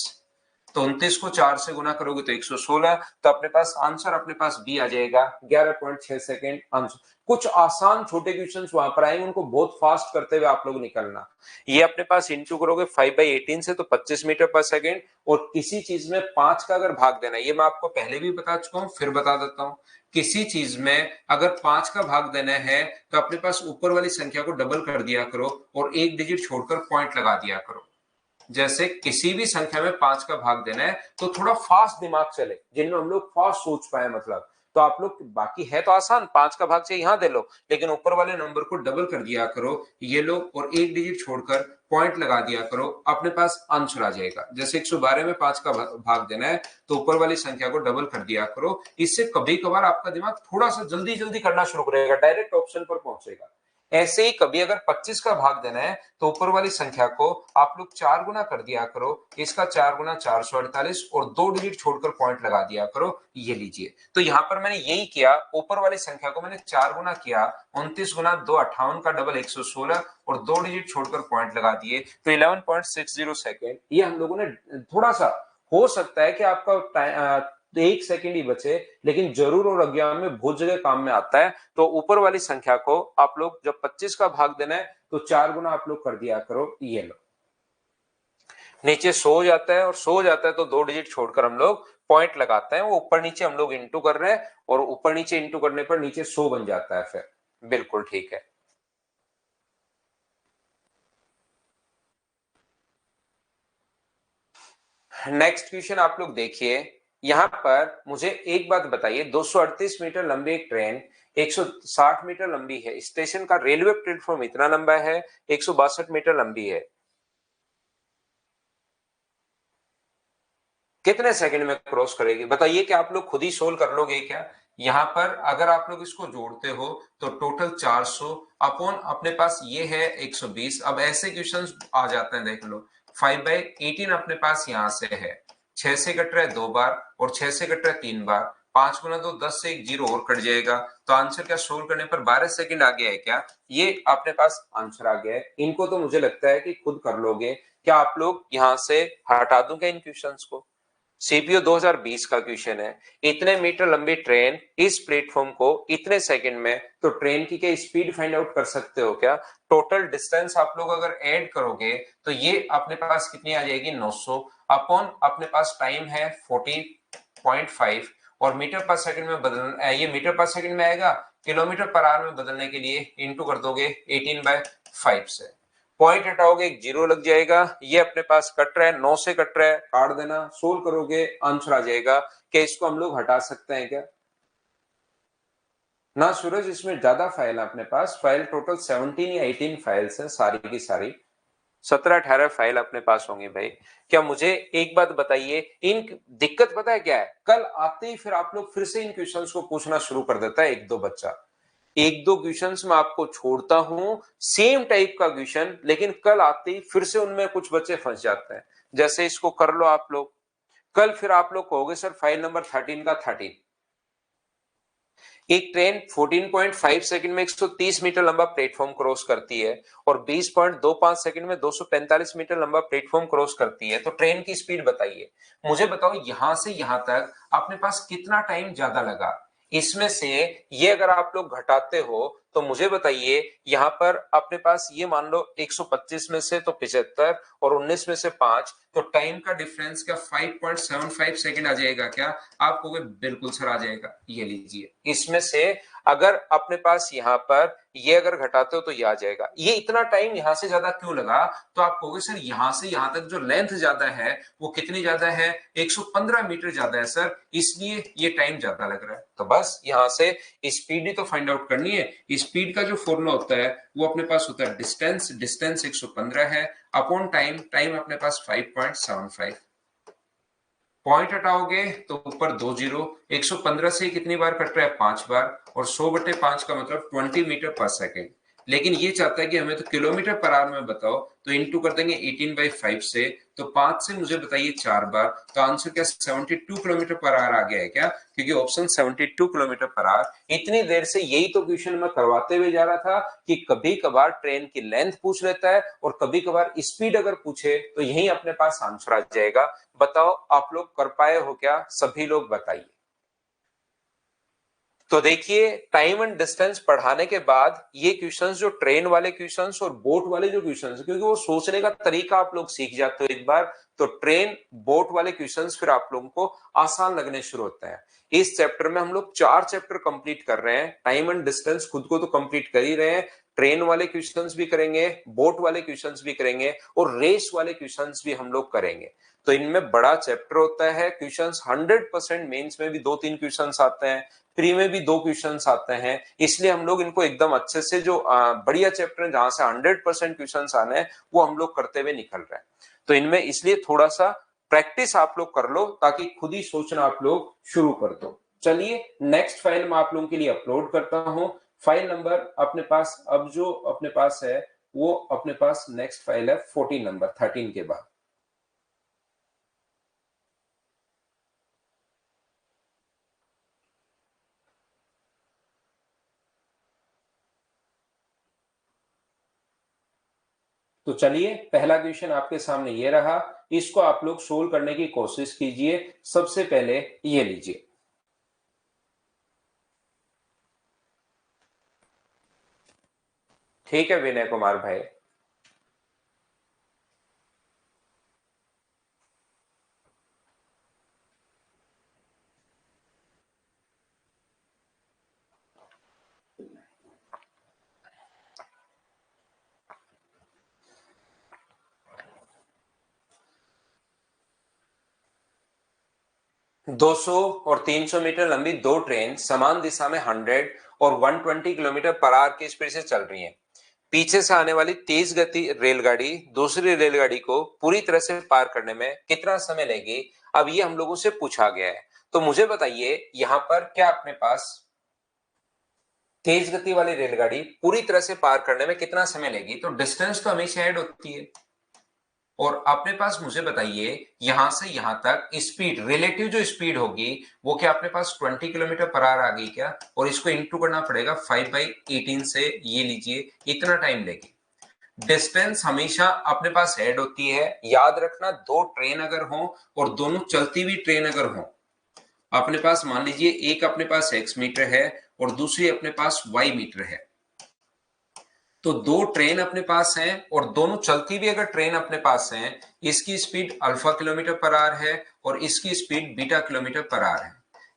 A: तो 29 को 4 से गुना करोगे तो 116, तो अपने पास आंसर अपने पास बी आ जाएगा 11.6 सेकेंड आंसर। कुछ आसान छोटे क्वेश्चंस वहां पर आएंगे, उनको बहुत फास्ट करते हुए आप लोग निकलना। ये अपने पास इंटू करोगे 5/18 से तो 25 मीटर पर सेकेंड, और किसी चीज में 5 का अगर भाग देना है, ये मैं आपको पहले भी बता चुका हूं, फिर बता देता हूं। किसी चीज में अगर 5 का भाग देना है तो अपने पास ऊपर वाली संख्या को डबल कर दिया करो और एक डिजिट छोड़कर पॉइंट लगा दिया करो। जैसे किसी भी संख्या में 5 का भाग देना है तो थोड़ा फास्ट दिमाग चले, जिनमें हम लोग फास्ट सोच पाए, मतलब तो आप लोग, बाकी है तो आसान, 5 का भाग चाहिए यहां दे लो, लेकिन ऊपर वाले नंबर को डबल कर दिया करो, ये लो, और एक डिजिट छोड़कर पॉइंट लगा दिया करो, अपने पास आंसर आ जाएगा। जैसे 112 में 5 का भाग देना है तो ऊपर वाली संख्या को डबल कर दिया करो। इससे कभी कभार आपका दिमाग थोड़ा सा जल्दी जल्दी करना शुरू करेगा, डायरेक्ट ऑप्शन पर पहुंचेगा। ऐसे ही कभी अगर 25 का भाग देना है तो ऊपर वाली संख्या को आप लोग 4 गुना कर दिया करो, इसका 4 गुना 448 और 2 डिजिट छोड़कर पॉइंट लगा दिया करो, ये लीजिए। तो यहां पर मैंने यही किया, ऊपर वाली संख्या को मैंने 4 गुना किया, 29 गुना 2 58 का डबल 116 और 2 डिजिट छोड़कर पॉइंट लगा दिए, तो 11.60 सेकेंड। ये हम लोगों ने थोड़ा सा, हो सकता है कि आपका एक सेकंड ही बचे, लेकिन जरूर और अज्ञान में बहुत जगह काम में आता है। तो ऊपर वाली संख्या को आप लोग जब 25 का भाग देना है तो 4 गुना आप लोग कर दिया करो, ये लो। नीचे 100 जाता है और 100 जाता है तो 2 डिजिट छोड़कर हम लोग पॉइंट लगाते हैं, वो ऊपर नीचे हम लोग इंटू कर रहे हैं, और ऊपर नीचे इंटू करने पर नीचे 100 बन जाता है फिर। बिल्कुल ठीक है। नेक्स्ट क्वेश्चन आप लोग देखिए, यहां पर मुझे एक बात बताइए, 238 मीटर लंबी एक ट्रेन 160 मीटर लंबी है, स्टेशन का रेलवे प्लेटफॉर्म इतना लंबा है, 162 मीटर लंबी है, कितने सेकंड में क्रॉस करेगी? बताइए कि आप लोग खुद ही सोल्व कर लोगे क्या? यहां पर अगर आप लोग इसको जोड़ते हो तो टोटल 400 अपॉन अपने पास ये है 120। अब ऐसे क्वेश्चंस आ जाते हैं, देख लो, 5/18 अपने पास यहां से है, 6 से कट रहा है 2 बार और 6 से कट रहा है 3 बार, 5 गुना 2 10 से एक जीरो और कट जाएगा, तो आंसर क्या सोल्व करने पर 12 सेकंड आ गया है क्या? ये अपने पास आंसर आ गया है। इनको तो मुझे लगता है कि खुद कर लोगे। क्या आप लोग यहां से हटा दूं क्या इन क्वेश्चंस को? सीपीओ 2020 का क्वेश्चन है, इतने मीटर लंबी ट्रेन इस प्लेटफॉर्म को इतने सेकंड में, तो ट्रेन की क्या स्पीड फाइंड आउट कर सकते हो क्या? टोटल डिस्टेंस आप लोग अगर ऐड करोगे तो ये अपने पास कितनी आ जाएगी, 900 अपॉन अपने पास टाइम है 40.5, और मीटर पर सेकंड में बदलना, ये मीटर पर सेकंड में आएगा, किलोमीटर पर आवर में बदलने के लिए इंटू कर दोगे 18/5 से, पॉइंट हटाओगे एक जीरो लग जाएगा, ये अपने पास कट रहा है, 9 से कट रहा है, काट देना, सोल्व करोगे आंसर आ जाएगा। क्या इसको हम लोग हटा सकते हैं क्या? ना सूरज, इसमें ज्यादा फाइल है अपने पास, फाइल टोटल 17 या 18 फाइल्स है, सारी की सारी 17-18 फाइल अपने पास होंगी भाई। क्या मुझे एक बात बताइए, इन दिक्कत पता है क्या है, कल आते ही फिर आप लोग फिर से इन क्वेश्चंस को पूछना शुरू कर देता है एक दो बच्चा, एक दो क्वेश्चंस में आपको छोड़ता हूं सेम टाइप का क्वेश्चन, लेकिन कल आते ही फिर से उनमें कुछ बच्चे फंस जाते हैं। जैसे इसको कर लो आप लोग, कल फिर आप लोग कहोगे सर फाइल नंबर 13 का 13, एक ट्रेन 14.5 सेकंड में 130 मीटर लंबा प्लेटफॉर्म क्रॉस करती है और 20.25 सेकंड में 245 मीटर लंबा प्लेटफॉर्म क्रॉस करती है, तो ट्रेन की स्पीड बताइए। मुझे बताओ यहां से यहां तक अपने पास कितना टाइम ज्यादा लगा? इसमें से ये अगर आप लोग घटाते हो तो मुझे बताइए, यहां पर अपने पास ये मान लो 125 में से तो 75 और 19 में से 5, तो टाइम का डिफरेंस क्या 5.75 सेकंड आ जाएगा क्या? आप कहोगे बिल्कुल सर आ जाएगा, ये लीजिए। इसमें से अगर अपने पास यहाँ पर ये अगर घटाते हो तो ये आ जाएगा। ये इतना टाइम यहाँ से ज्यादा क्यों लगा, तो आप कहोगे सर यहाँ से यहाँ तक जो लेंथ ज्यादा है वो कितनी ज्यादा है, 115 मीटर ज्यादा है सर, इसलिए ये टाइम ज्यादा लग रहा है। तो बस यहाँ से स्पीड ही तो फाइंड आउट करनी है। स्पीड का जो फॉर्मूला होता है वो अपने पास होता है डिस्टेंस, डिस्टेंस 115 है अपॉन टाइम, टाइम अपने पास 5.75। पॉइंट हटाओगे तो ऊपर 2 जीरो, 115 से कितनी बार कट रहा है, 5 बार, और 100/5 का मतलब 20 मीटर पर सेकेंड। लेकिन ये चाहता है कि हमें तो किलोमीटर पर आवर में बताओ, तो इंटू कर देंगे 18/5 से, तो 5 से मुझे बताइए 4 बार, तो आंसर क्या 72 किलोमीटर पर आवर आ गया है क्या, क्योंकि ऑप्शन 72 किलोमीटर पर आवर। इतनी देर से यही तो क्वेश्चन मैं करवाते हुए जा रहा था कि कभी कभार ट्रेन की लेंथ पूछ लेता है और कभी कभार स्पीड अगर पूछे तो यही अपने पास आंसर आ जाएगा। बताओ आप लोग कर पाए हो क्या, सभी लोग बताइए। तो देखिए टाइम एंड डिस्टेंस पढ़ाने के बाद ये क्वेश्चंस, जो ट्रेन वाले क्वेश्चंस और बोट वाले जो क्वेश्चंस, क्योंकि वो सोचने का तरीका आप लोग सीख जाते हो एक बार, तो ट्रेन बोट वाले क्वेश्चंस फिर आप लोगों को आसान लगने शुरू होता है। इस चैप्टर में हम लोग 4 चैप्टर कंप्लीट कर रहे हैं। टाइम एंड डिस्टेंस खुद को तो कंप्लीट कर ही रहे हैं, ट्रेन वाले क्वेश्चंस भी करेंगे, बोट वाले क्वेश्चंस भी करेंगे और रेस वाले क्वेश्चंस भी हम लोग करेंगे। तो इनमें बड़ा चैप्टर होता है। क्वेश्चंस 100% मेंस में भी 2-3 क्वेश्चंस आते हैं, प्री में भी 2 क्वेश्चंस आते हैं, इसलिए हम लोग इनको एकदम अच्छे से, जो बढ़िया चैप्टर है जहां से 100% क्वेश्चंस आने हैं, वो हम लोग करते हुए निकल रहे हैं। तो इनमें इसलिए थोड़ा सा प्रैक्टिस आप लोग कर लो ताकि खुद ही सोचना आप लोग शुरू कर दो। चलिए नेक्स्ट फाइल मैं आप लोगों के लिए अपलोड करता हूं। फाइल नंबर अपने पास अब जो अपने पास है वो अपने पास नेक्स्ट फाइल है 14 नंबर, 13 के बाद। तो चलिए पहला क्वेश्चन आपके सामने ये रहा, इसको आप लोग सोल्व करने की कोशिश कीजिए। सबसे पहले ये लीजिए, ठीक है विनय कुमार भाई। दो सौ और 300 मीटर लंबी दो ट्रेन समान दिशा में 100 और 120 किलोमीटर पर आवर की स्पीड से चल रही हैं। पीछे से आने वाली तेज गति रेलगाड़ी दूसरी रेलगाड़ी को पूरी तरह से पार करने में कितना समय लेगी, अब ये हम लोगों से पूछा गया है। तो मुझे बताइए यहाँ पर क्या अपने पास तेज गति वाली रेलगाड़ी पूरी तरह से पार करने में कितना समय लेगी, तो डिस्टेंस तो हमेशा ऐड होती है। और अपने पास मुझे बताइए यहां से यहां तक स्पीड, रिलेटिव जो स्पीड होगी वो क्या अपने पास 20 किलोमीटर पर आवर आ गई क्या, और इसको इंटू करना पड़ेगा 5/18 से, ये लीजिए इतना टाइम लेगी। डिस्टेंस हमेशा अपने पास ऐड होती है, याद रखना। दो ट्रेन अगर हो और दोनों चलती हुई ट्रेन अगर हो, अपने पास मान लीजिए एक अपने पास x मीटर है और दूसरी अपने पास y मीटर है, तो दो ट्रेन अपने पास हैं और दोनों चलती भी अगर ट्रेन अपने पास हैं, इसकी speed alpha kilometre per our है और इसकी speed beta kilometre per our है।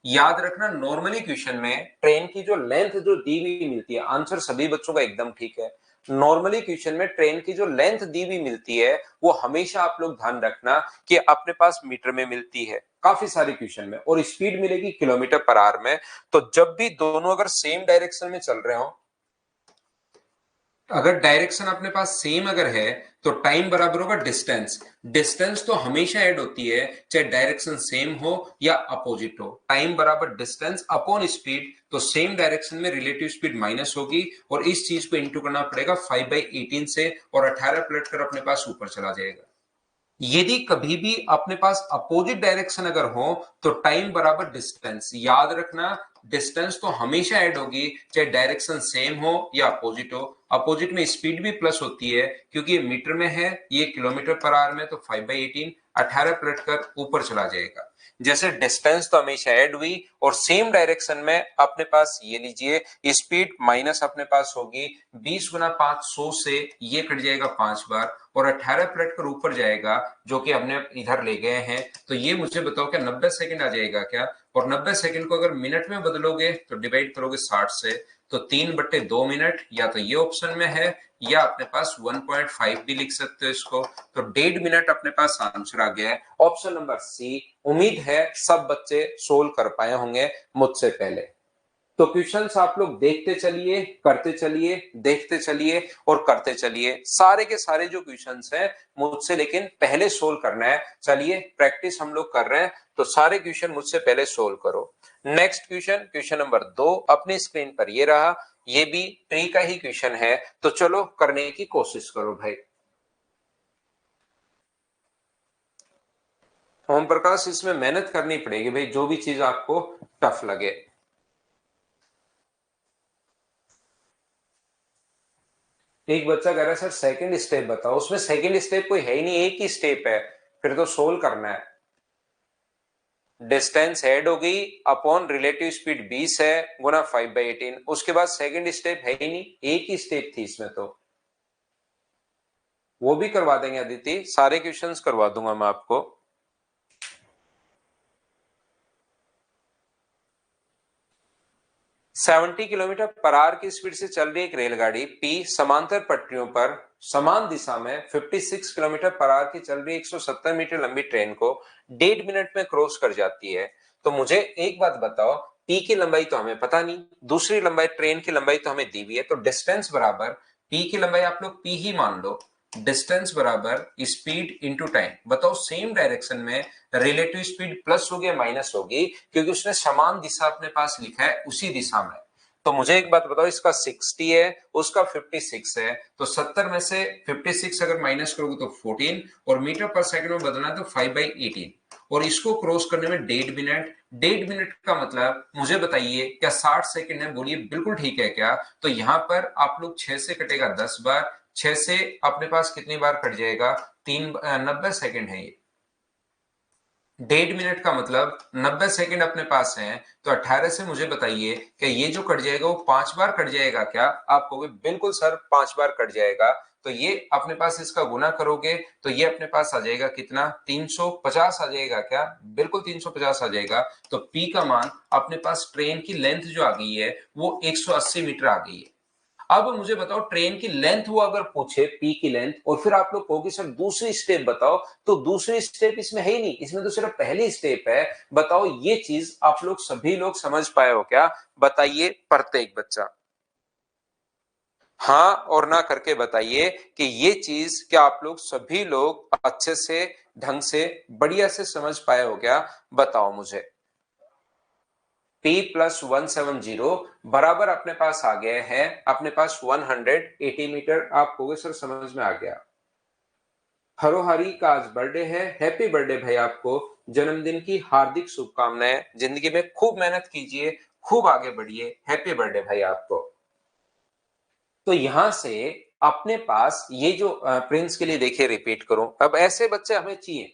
A: याद रखना नॉर्मली क्वेश्चन में ट्रेन की जो लेंथ जो दी हुई मिलती है, आंसर सभी बच्चों का एकदम ठीक है। नॉर्मली क्वेश्चन में ट्रेन की जो लेंथ दी हुई मिलती है वो हमेशा आप लोग ध्यान रखना कि अपने पास मीटर में मिलती है काफी सारे क्वेश्चन में, और स्पीड मिलेगी किलोमीटर पर आवर में। तो जब भी दोनों अगर सेम डायरेक्शन में चल रहे हो, अगर डायरेक्शन अपने पास सेम अगर है तो टाइम बराबर होगा डिस्टेंस। डिस्टेंस तो हमेशा ऐड होती है चाहे डायरेक्शन सेम हो या अपोजिट हो। टाइम बराबर डिस्टेंस अपॉन स्पीड, तो सेम डायरेक्शन में रिलेटिव स्पीड माइनस होगी और इस चीज को इंटू करना पड़ेगा 5/18 से, और 18 पलट कर अपने पास ऊपर चला जाएगा। यदि कभी भी अपने पास अपोजिट डायरेक्शन अगर हो तो टाइम बराबर डिस्टेंस, याद रखना डिस्टेंस तो हमेशा ऐड होगी चाहे डायरेक्शन सेम हो या अपोजिट हो। अपोजिट में स्पीड भी प्लस होती है क्योंकि ये मीटर में है, ये किलोमीटर पर आवर में, तो 5/18, 18 पलट कर ऊपर चला जाएगा। जैसे डिस्टेंस तो हमेशा ऐड हुई और सेम डायरेक्शन में अपने पास ये लीजिए स्पीड माइनस अपने पास होगी 20 गुना 500 से ये कट जाएगा 5 बार और 18 पलट कर ऊपर जाएगा जो कि हमने इधर ले गए हैं। तो ये मुझे बताओ क्या 90 सेकंड आ जाएगा क्या? और 90 सेकंड को अगर मिनट में बदलोगे तो डिवाइड करोगे 60 से, तो 3/2 मिनट या तो ये ऑप्शन में है या अपने पास 1.5 भी लिख सकते हो इसको। तो 1.5 मिनट अपने पास आंसर आ गया है ऑप्शन नंबर सी। उम्मीद है सब बच्चे सोल्व कर पाए होंगे मुझसे पहले। तो क्वेश्चंस आप लोग देखते चलिए, करते चलिए, देखते चलिए और करते चलिए। सारे के सारे जो क्वेश्चंस हैं मुझसे लेकिन पहले सोल्व करना है। चलिए प्रैक्टिस हम लोग कर रहे हैं तो सारे क्वेश्चन मुझसे पहले सोल्व करो। नेक्स्ट क्वेश्चन, क्वेश्चन नंबर 2 अपनी स्क्रीन पर ये रहा। ये भी ट्री का ही क्वेश्चन है तो चलो करने की कोशिश करो भाई। ओम प्रकाश इसमें मेहनत करनी पड़ेगी भाई, जो भी चीज आपको टफ लगे। एक बच्चा कह रहा है सर सेकंड स्टेप बताओ, उसमें सेकंड स्टेप कोई है ही नहीं, एक ही स्टेप है, फिर तो सोल्व करना है। डिस्टेंस ऐड हो गई अपॉन रिलेटिव स्पीड 20 है गुना 5/18, उसके बाद सेकंड स्टेप है ही नहीं, एक ही स्टेप थी इसमें। तो वो भी करवा देंगे अदिति, सारे क्वेश्चंस करवा दूंगा मैं आपको। 70 किलोमीटर पर आवर की स्पीड से चल रही एक रेलगाड़ी पी समांतर पटरियों पर समान दिशा में 56 किलोमीटर पर आवर की चल रही 170 मीटर लंबी ट्रेन को 1.5 मिनट में क्रॉस कर जाती है। तो मुझे एक बात बताओ, पी की लंबाई तो हमें पता नहीं, दूसरी लंबाई ट्रेन की लंबाई तो हमें दी हुई है, तो डिस्टेंस बराबर पी की लंबाई आप लोग पी ही मान लो, डिस्टेंस बराबर स्पीड इंटू टाइम। बताओ सेम डायरेक्शन में रिलेटिव स्पीड प्लस होगी या माइनस होगी, क्योंकि उसने समान दिशा अपने पास लिखा है उसी दिशा में। तो मुझे एक बात बताओ, इसका 60 है उसका 56 है, तो 70 में से 56 अगर माइनस करोगे तो 14 और मीटर पर सेकंड में बदलना है तो 5/18 और इसको क्रॉस करने में 1.5 मिनट। 1.5 मिनट का मतलब मुझे बताइए क्या 60 सेकंड है? बोलिए बिल्कुल ठीक है क्या? तो यहां पर आप लोग 6 से कटेगा 10 बार, 6 से अपने पास कितनी बार कट जाएगा? 90 सेकंड है ये। 1.5 मिनट का मतलब 90 सेकंड अपने पास है, तो 18 से मुझे बताइए कि ये जो कट जाएगा वो 5 बार कट जाएगा क्या? आप कहोगे बिल्कुल सर 5 बार कट जाएगा। तो ये अपने पास इसका गुना करोगे तो ये अपने पास आ जाएगा कितना? 350 आ जाएगा क्या? बिल्कुल 350 आ जाएगा। तो पी का मान अपने पास ट्रेन की लेंथ जो आ गई है वो 180 मीटर आ गई है। अब मुझे बताओ ट्रेन की लेंथ वो अगर पूछे पी की लेंथ और फिर आप लोग कहोगे सर दूसरी स्टेप बताओ, तो दूसरी स्टेप इसमें है ही नहीं, इसमें तो सिर्फ पहली स्टेप है। बताओ ये चीज आप लोग सभी लोग समझ पाए हो क्या? बताइए प्रत्येक बच्चा हाँ और ना करके बताइए कि ये चीज क्या आप लोग सभी लोग अच्छे से ढंग से बढ़िया से समझ पाए हो क्या? बताओ मुझे। P प्लस 170 बराबर अपने पास आ गए हैं अपने पास 180 मीटर। आप कहोगे सर समझ में आ गया। हरोहरी का आज बर्थडे है, हैप्पी बर्थडे भाई, आपको जन्मदिन की हार्दिक शुभकामनाएं। जिंदगी में खूब मेहनत कीजिए, खूब आगे बढ़िए, हैप्पी बर्थडे भाई आपको। तो यहां से अपने पास ये जो प्रिंस के लिए देखिए रिपीट करूं, अब ऐसे बच्चे हमें चाहिए,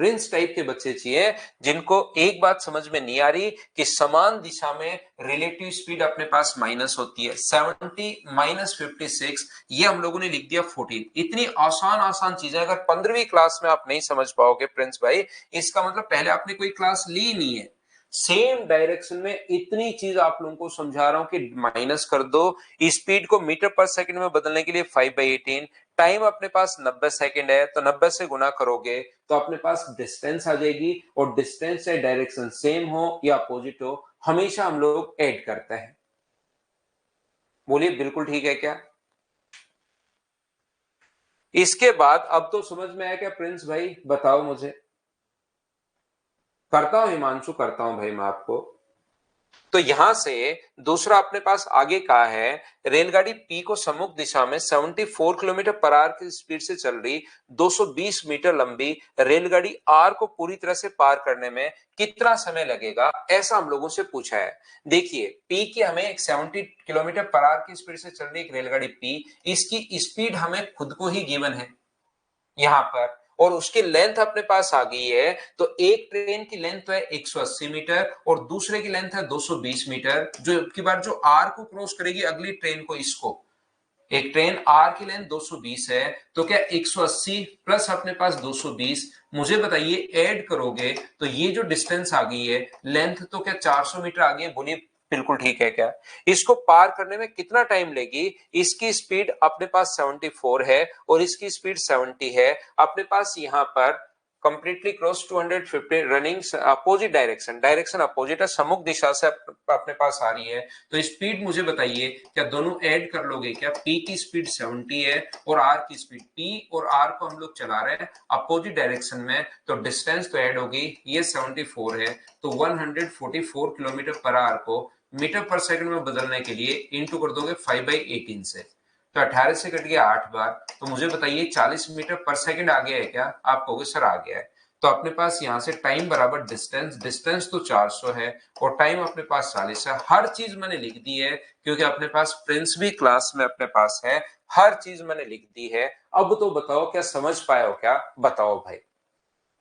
A: प्रिंस टाइप के बच्चे चाहिए जिनको एक बात समझ में नहीं आ रही कि समान दिशा में रिलेटिव स्पीड अपने पास माइनस होती है। 70 माइनस 56 ये हम लोगों ने लिख दिया 14। इतनी आसान आसान चीजें अगर 15वीं क्लास में आप नहीं समझ पाओगे प्रिंस भाई, इसका मतलब पहले आपने कोई क्लास ली नहीं है। सेम डायरेक्शन में इतनी चीज आप लोगों को समझा रहा हूं कि माइनस कर दो, स्पीड को मीटर पर सेकंड में बदलने के लिए 5/18, टाइम अपने पास 90 सेकंड है तो 90 से गुना करोगे तो अपने पास डिस्टेंस आ जाएगी और डिस्टेंस से डायरेक्शन सेम हो या अपोजिट हो हमेशा हम लोग ऐड करते हैं। बोलिए बिल्कुल ठीक है क्या? इसके बाद अब तो समझ में आया क्या प्रिंस भाई? बताओ मुझे। करता हूं हिमांशु, करता हूं भाई मैं आपको। तो यहां से दूसरा अपने पास आगे कहा है रेलगाड़ी पी को सम्मुख दिशा में 74 किलोमीटर पर आवर की स्पीड से चल रही 220 मीटर लंबी रेलगाड़ी आर को पूरी तरह से पार करने में कितना समय लगेगा, ऐसा हम लोगों से पूछा है। देखिए पी की हमें एक 70 किलोमीटर पर आवर की स्पीड से चल रही एक रेलगाड़ी पी, इसकी स्पीड हमें खुद को ही गिवन है यहां पर, और उसकी लेंथ अपने पास आ गई है, तो एक ट्रेन की लेंथ तो है 180 मीटर और दूसरे की लेंथ है 220 मीटर, जो की बार जो आर को क्रॉस करेगी अगली ट्रेन को, इसको एक ट्रेन आर की लेंथ 220 है, तो क्या 180 प्लस अपने पास 220, मुझे बताइए ऐड करोगे तो ये जो डिस्टेंस आ गई है लेंथ, तो क्या 400 मीटर आ गई है? बोलिए बिल्कुल ठीक है क्या? इसको पार करने में कितना टाइम लेगी? इसकी स्पीड अपने पास 74 है और इसकी स्पीड 70 है, अपने पास यहां पर completely cross 250 running opposite direction, direction opposite है, सम्मुख दिशा से अपने पास आ रही है। तो स्पीड मुझे बताइए, क्या दोनों ऐड कर लोगे क्या? P की स्पीड 70 है और R की स्पीड, P और R को हम लोग चला रहे हैं अपोजिट डायरेक्शन में, तो डिस्टेंस तो ऐड होगी, ये 74 है, तो 144 किलोमीटर पर आवर को मीटर पर सेकंड में बदलने के लिए इंटू कर दोगे 5/18 से, तो 18 से कट गया 8 बार, तो मुझे बताइए 40 मीटर पर सेकंड आ गया है क्या? आप कहोगे सर आ गया है। तो अपने पास यहां से टाइम बराबर डिस्टेंस, डिस्टेंस तो 400 है और टाइम अपने पास 40 है। हर चीज मैंने लिख दी है क्योंकि अपने पास प्रिंस भी क्लास में अपने पास है, हर चीज मैंने लिख दी है। अब तो बताओ क्या समझ पाए हो क्या? बताओ भाई।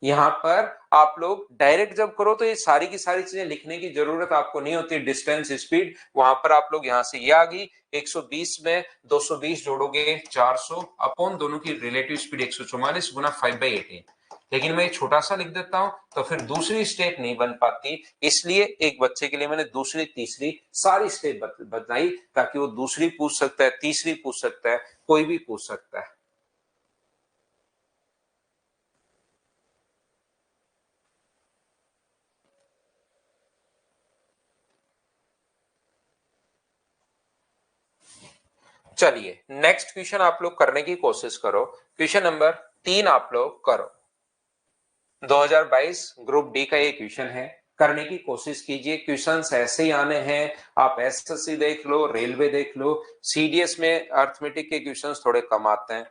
A: यहाँ पर आप लोग डायरेक्ट जब करो तो ये सारी की सारी चीजें लिखने की जरूरत आपको नहीं होती, डिस्टेंस स्पीड वहां पर आप लोग यहाँ से ये आ गई 120 में 220 जोड़ोगे 400 अपॉन दोनों की रिलेटिव स्पीड 144 गुना 5/18, लेकिन मैं छोटा सा लिख देता हूं तो फिर दूसरी स्टेप नहीं बन पाती, इसलिए एक बच्चे के लिए मैंने दूसरी तीसरी सारी स्टेप बताई ताकि वो दूसरी पूछ सकता है, तीसरी पूछ सकता है, कोई भी पूछ सकता है। चलिए नेक्स्ट क्वेश्चन आप लोग करने की कोशिश करो। क्वेश्चन नंबर 3 आप लोग करो। 2022 ग्रुप डी का ये क्वेश्चन है, करने की कोशिश कीजिए। क्वेश्चंस ऐसे ही आने हैं, आप एसएससी देख लो, रेलवे देख लो, सीडीएस में अर्थमेटिक के क्वेश्चंस थोड़े कम आते हैं।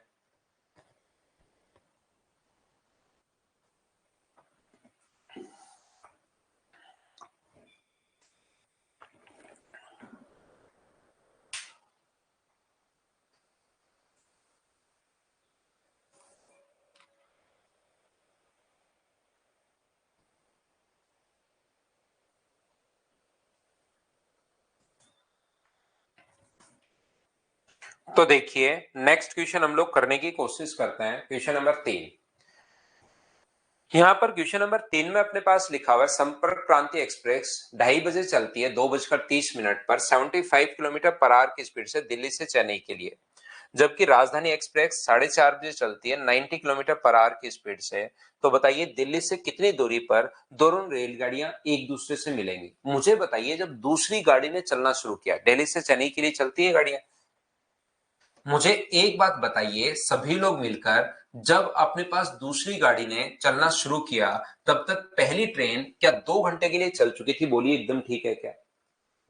A: तो देखिए नेक्स्ट क्वेश्चन हम लोग करने की कोशिश करते हैं। क्वेश्चन नंबर 3, यहाँ पर क्वेश्चन नंबर 3 में अपने पास लिखा हुआ है संपर्क क्रांति एक्सप्रेस 2:30 बजे चलती है 2:30 पर 75 किलोमीटर पर आवर की स्पीड से दिल्ली से चेन्नई के लिए, जबकि राजधानी एक्सप्रेस 4:30 बजे चलती है 90 किलोमीटर पर आवर की स्पीड से। तो बताइए दिल्ली से कितनी दूरी पर दोनों रेलगाड़ियां एक दूसरे से मिलेंगी? मुझे बताइए जब दूसरी गाड़ी ने चलना शुरू किया, दिल्ली से चेन्नई के लिए चलती है गाड़ियां, मुझे एक बात बताइए सभी लोग मिलकर, जब अपने पास दूसरी गाड़ी ने चलना शुरू किया तब तक पहली ट्रेन क्या 2 घंटे के लिए चल चुकी थी? बोलिए एकदम ठीक है क्या?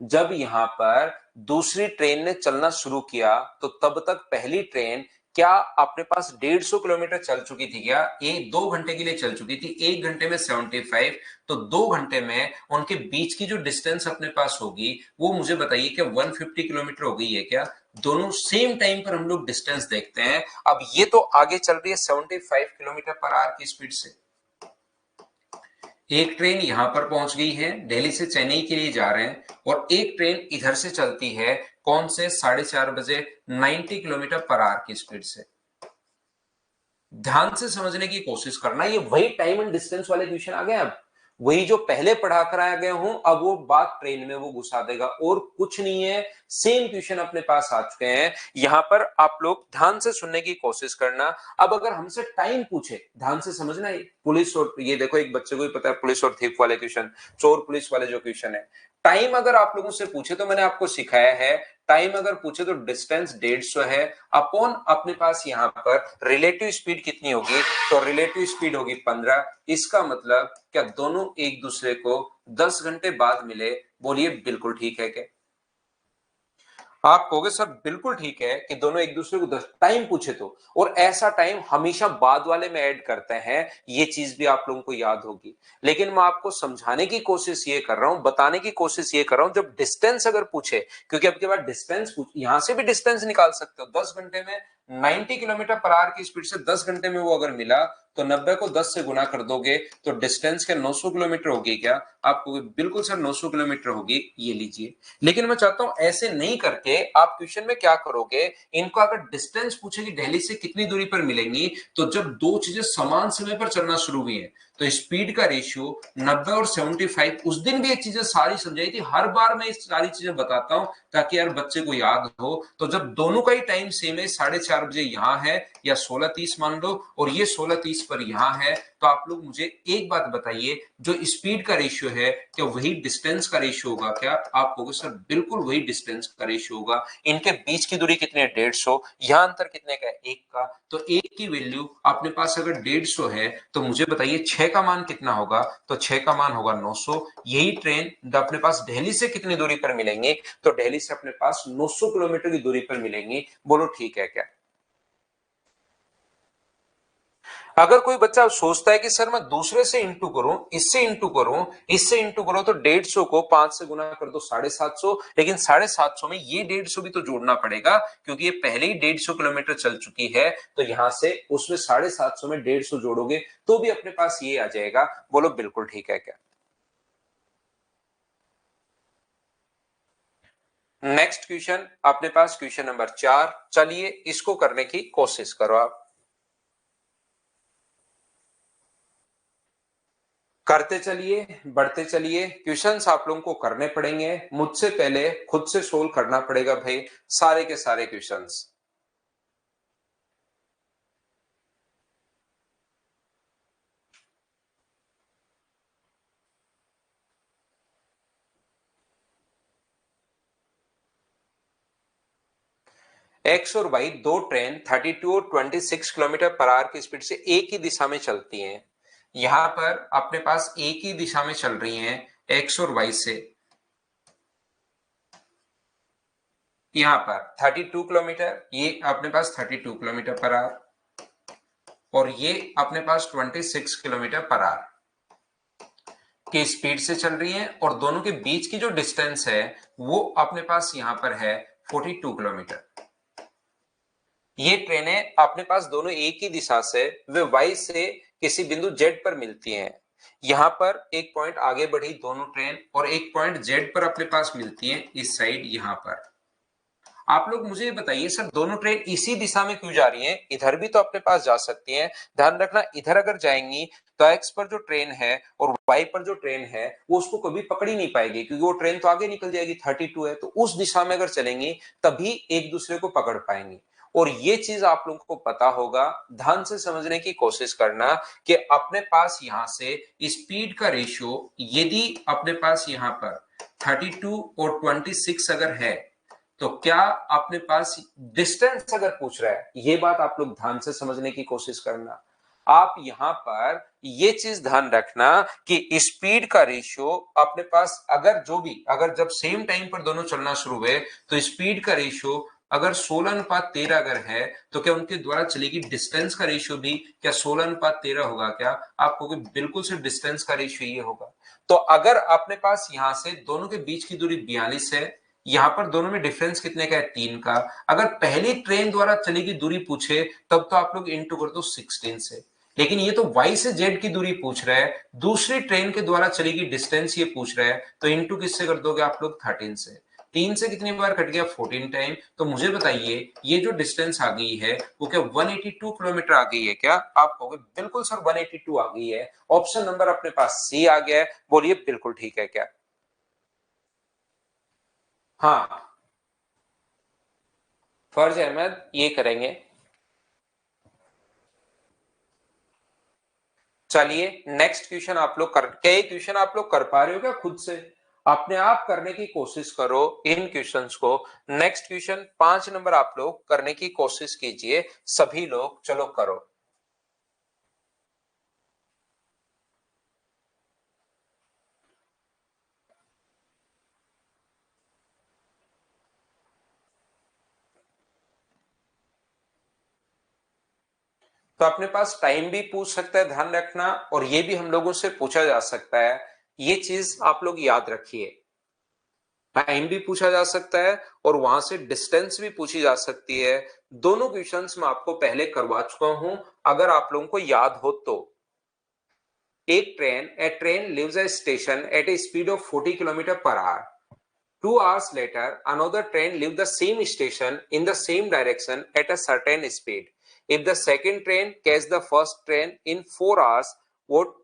A: जब यहां पर दूसरी ट्रेन ने चलना शुरू किया तो तब तक पहली ट्रेन क्या अपने पास 150 किलोमीटर चल चुकी थी क्या? ये 2 घंटे के लिए चल चुकी थी, 1 घंटे में 75, तो 2 घंटे में उनके बीच की जो डिस्टेंस अपने पास होगी वो मुझे बताइए क्या 150 किलोमीटर हो गई है क्या? दोनों सेम टाइम पर हम लोग डिस्टेंस देखते हैं। अब ये तो आगे चल रही है 75 किलोमीटर पर आवर की स्पीड से, एक ट्रेन यहां पर पहुंच गई है, दिल्ली से चेन्नई के लिए जा रहे हैं, और एक ट्रेन इधर से चलती है, कौन से 4:30 बजे 90 किलोमीटर पर आवर की स्पीड से। ध्यान से समझने की कोशिश करना, ये वही टाइम एंड डिस्टेंस वाले क्वेश्चन आ गए। अब वही जो पहले पढ़ा कर आया गया हूं, अब वो बात ट्रेन में वो घुसा देगा और कुछ नहीं है। सेम क्वेश्चन अपने पास आ चुके हैं। यहां पर आप लोग ध्यान से सुनने की कोशिश करना। अब अगर हमसे टाइम पूछे, ध्यान से समझना, ये पुलिस और ये देखो एक बच्चे को ही पता है पुलिस और थीफ वाले क्वेश्चन, चोर पुलिस वाले जो क्वेश्चन है, टाइम अगर आप लोगों से पूछे तो मैंने आपको सिखाया है, टाइम अगर पूछे तो डिस्टेंस 150 है अपॉन अपने पास यहां पर रिलेटिव स्पीड कितनी होगी, तो रिलेटिव स्पीड होगी 15। इसका मतलब क्या दोनों एक दूसरे को 10 घंटे बाद मिले? बोलिए बिल्कुल ठीक है क्या? आप कहोगे सर बिल्कुल ठीक है कि दोनों एक दूसरे को 10 टाइम पूछे तो, और ऐसा टाइम हमेशा बाद वाले में ऐड करते हैं, ये चीज भी आप लोगों को याद होगी। लेकिन मैं आपको समझाने की कोशिश ये कर रहा हूं, बताने की कोशिश ये कर रहा हूं, जब डिस्टेंस अगर पूछे, क्योंकि अब के बाद डिस्टेंस यहां से भी डिस्टेंस निकाल सकते हो, 10 घंटे में 90 किलोमीटर पर आवर की स्पीड से 10 घंटे में वो अगर मिला तो 90 को 10 से गुना कर दोगे तो डिस्टेंस क्या 900 किलोमीटर होगी क्या? आपको बिल्कुल सर 900 किलोमीटर होगी, ये लीजिए। लेकिन मैं चाहता हूं ऐसे नहीं करके आप क्वेश्चन में क्या करोगे, इनको अगर डिस्टेंस पूछेगी दिल्ली से कितनी दूरी पर मिलेंगी, तो जब दो चीजें समान समय पर चलना शुरू हुई है तो स्पीड का रेशियो 90 और 75, उस दिन भी ये चीजें सारी समझाई थी, हर बार मैं इस सारी चीजें बताता हूं ताकि यार बच्चे को याद हो। तो जब दोनों का ही टाइम सेम है, 4:30 बजे यहां है या 16:30 मान लो और ये 16:30 पर यहां है, तो आप लोग मुझे एक बात बताइए, जो स्पीड का रेशियो है क्या वही डिस्टेंस का रेशियो होगा क्या? आप कहोगे सर बिल्कुल वही डिस्टेंस का रेशियो होगा। इनके बीच की दूरी कितनी है? 150। यहां अंतर कितने का है? 1 का। तो 1 की वैल्यू अपने पास अगर 150 है तो मुझे बताइए 6 का मान कितना होगा? तो 6 का मान होगा 900। यही ट्रेन अपने पास दिल्ली से कितनी दूरी पर मिलेंगे? तो दिल्ली से अपने पास 900 किलोमीटर की दूरी पर मिलेंगी। बोलो ठीक है क्या? अगर कोई बच्चा सोचता है कि सर मैं दूसरे से इंटू करूं, इससे इंटू करूं, इससे इंटू करूं, तो 150 को 5 से गुना कर दो 750, लेकिन 750 में ये 150 भी तो जोड़ना पड़ेगा क्योंकि ये पहले ही 150 किलोमीटर चल चुकी है, तो यहां से उसमें 750 में 150 जोड़ोगे तो भी अपने पास ये आ जाएगा। बोलो बिल्कुल ठीक है क्या? नेक्स्ट क्वेश्चन अपने पास क्वेश्चन नंबर 4, चलिए इसको करने की कोशिश करो आप। करते चलिए, बढ़ते चलिए, क्वेश्चंस आप लोगों को करने पड़ेंगे, मुझसे पहले खुद से सोल्व करना पड़ेगा भाई सारे के सारे क्वेश्चंस। एक्स और वाई दो ट्रेन 32 और 26 किलोमीटर पर आवर की स्पीड से एक ही दिशा में चलती हैं। यहां पर अपने पास एक ही दिशा में चल रही हैं एक्स और वाई से। यहां पर 32 किलोमीटर, ये अपने पास 32 किलोमीटर पर आवर और ये अपने पास 26 किलोमीटर पर आवर की स्पीड से चल रही हैं और दोनों के बीच की जो डिस्टेंस है वो अपने पास यहां पर है 42 किलोमीटर। ये ट्रेनें अपने पास दोनों एक ही दिशा से वे वाई से किसी बिंदु जेड पर मिलती हैं। यहां पर एक पॉइंट आगे बढ़ी दोनों ट्रेन और एक पॉइंट जेड पर अपने पास मिलती हैं इस साइड यहां पर। आप लोग मुझे ये बताइए सर दोनों ट्रेन इसी दिशा में क्यों जा रही हैं? इधर भी तो अपने पास जा सकती हैं। ध्यान रखना इधर अगर जाएंगी तो एक्स पर जो ट्रेन है और वाई पर जो ट्रेन है वो उसको कभी पकड़ ही नहीं पाएगी क्योंकि वो ट्रेन तो आगे निकल जाएगी, 32 है, तो उस दिशा में अगर चलेंगी तभी एक दूसरे को पकड़ पाएंगी। और ये चीज आप लोगों को पता होगा, ध्यान से समझने की कोशिश करना कि अपने पास यहां से स्पीड का रेशियो यदि अपने पास यहां पर 32 और 26 अगर है तो क्या अपने पास डिस्टेंस अगर पूछ रहा है, ये बात आप लोग ध्यान से समझने की कोशिश करना। आप यहां पर ये चीज ध्यान रखना कि स्पीड का रेशियो अपने पास अगर जो भी अगर जब सेम टाइम पर दोनों चलना शुरू हुए तो स्पीड का रेशियो अगर 16:13 अगर है तो क्या उनके द्वारा चलेगी डिस्टेंस का रेशियो भी क्या 16:13 होगा क्या? आपको बिल्कुल से डिस्टेंस का रेशियो ये होगा। तो अगर अपने पास यहां से दोनों के बीच की दूरी 42 है, यहां पर दोनों में डिफरेंस कितने का है? 3 का। अगर पहली ट्रेन द्वारा चली गई दूरी पूछे तब तो आप लोग इंटू कर दो 16 से, लेकिन ये तो वाई से जेड की दूरी पूछ रहा है, दूसरी ट्रेन के द्वारा चली गई डिस्टेंस ये पूछ रहा है, तो इंटू किससे कर दोगे आप लोग? 13 से। 3 से कितनी बार कट गया? 14 टाइम। तो मुझे बताइए ये जो डिस्टेंस आ गई है वो क्या 182 किलोमीटर आ गई है क्या? आप कहोगे बिल्कुल सर 182 आ गई है। ऑप्शन नंबर अपने पास सी आ गया है। बोलिए बिल्कुल ठीक है क्या? हाँ, फर्ज अहमद ये करेंगे। चलिए नेक्स्ट क्वेश्चन आप लोग कर, क्या ये क्वेश्चन आप लोग कर पा रहे हो क्या खुद से? अपने आप करने की कोशिश करो इन क्वेश्चंस को। नेक्स्ट क्वेश्चन 5 नंबर आप लोग करने की कोशिश कीजिए सभी लोग, चलो करो। तो अपने पास टाइम भी पूछ सकता है, ध्यान रखना, और ये भी हम लोगों से पूछा जा सकता है। ये चीज आप लोग याद रखिए। टाइम भी पूछा जा सकता है और वहां से डिस्टेंस भी पूछी जा सकती है। दोनों क्वेश्चंस मैं आपको पहले करवा चुका हूं, अगर आप लोगों को याद हो तो। एक train, a train leaves a station at a speed of 40 kilometre per hour. 2 hours later, another train leaves the same station in the same direction at a certain speed. If the second train catches the first train in 4 hours, what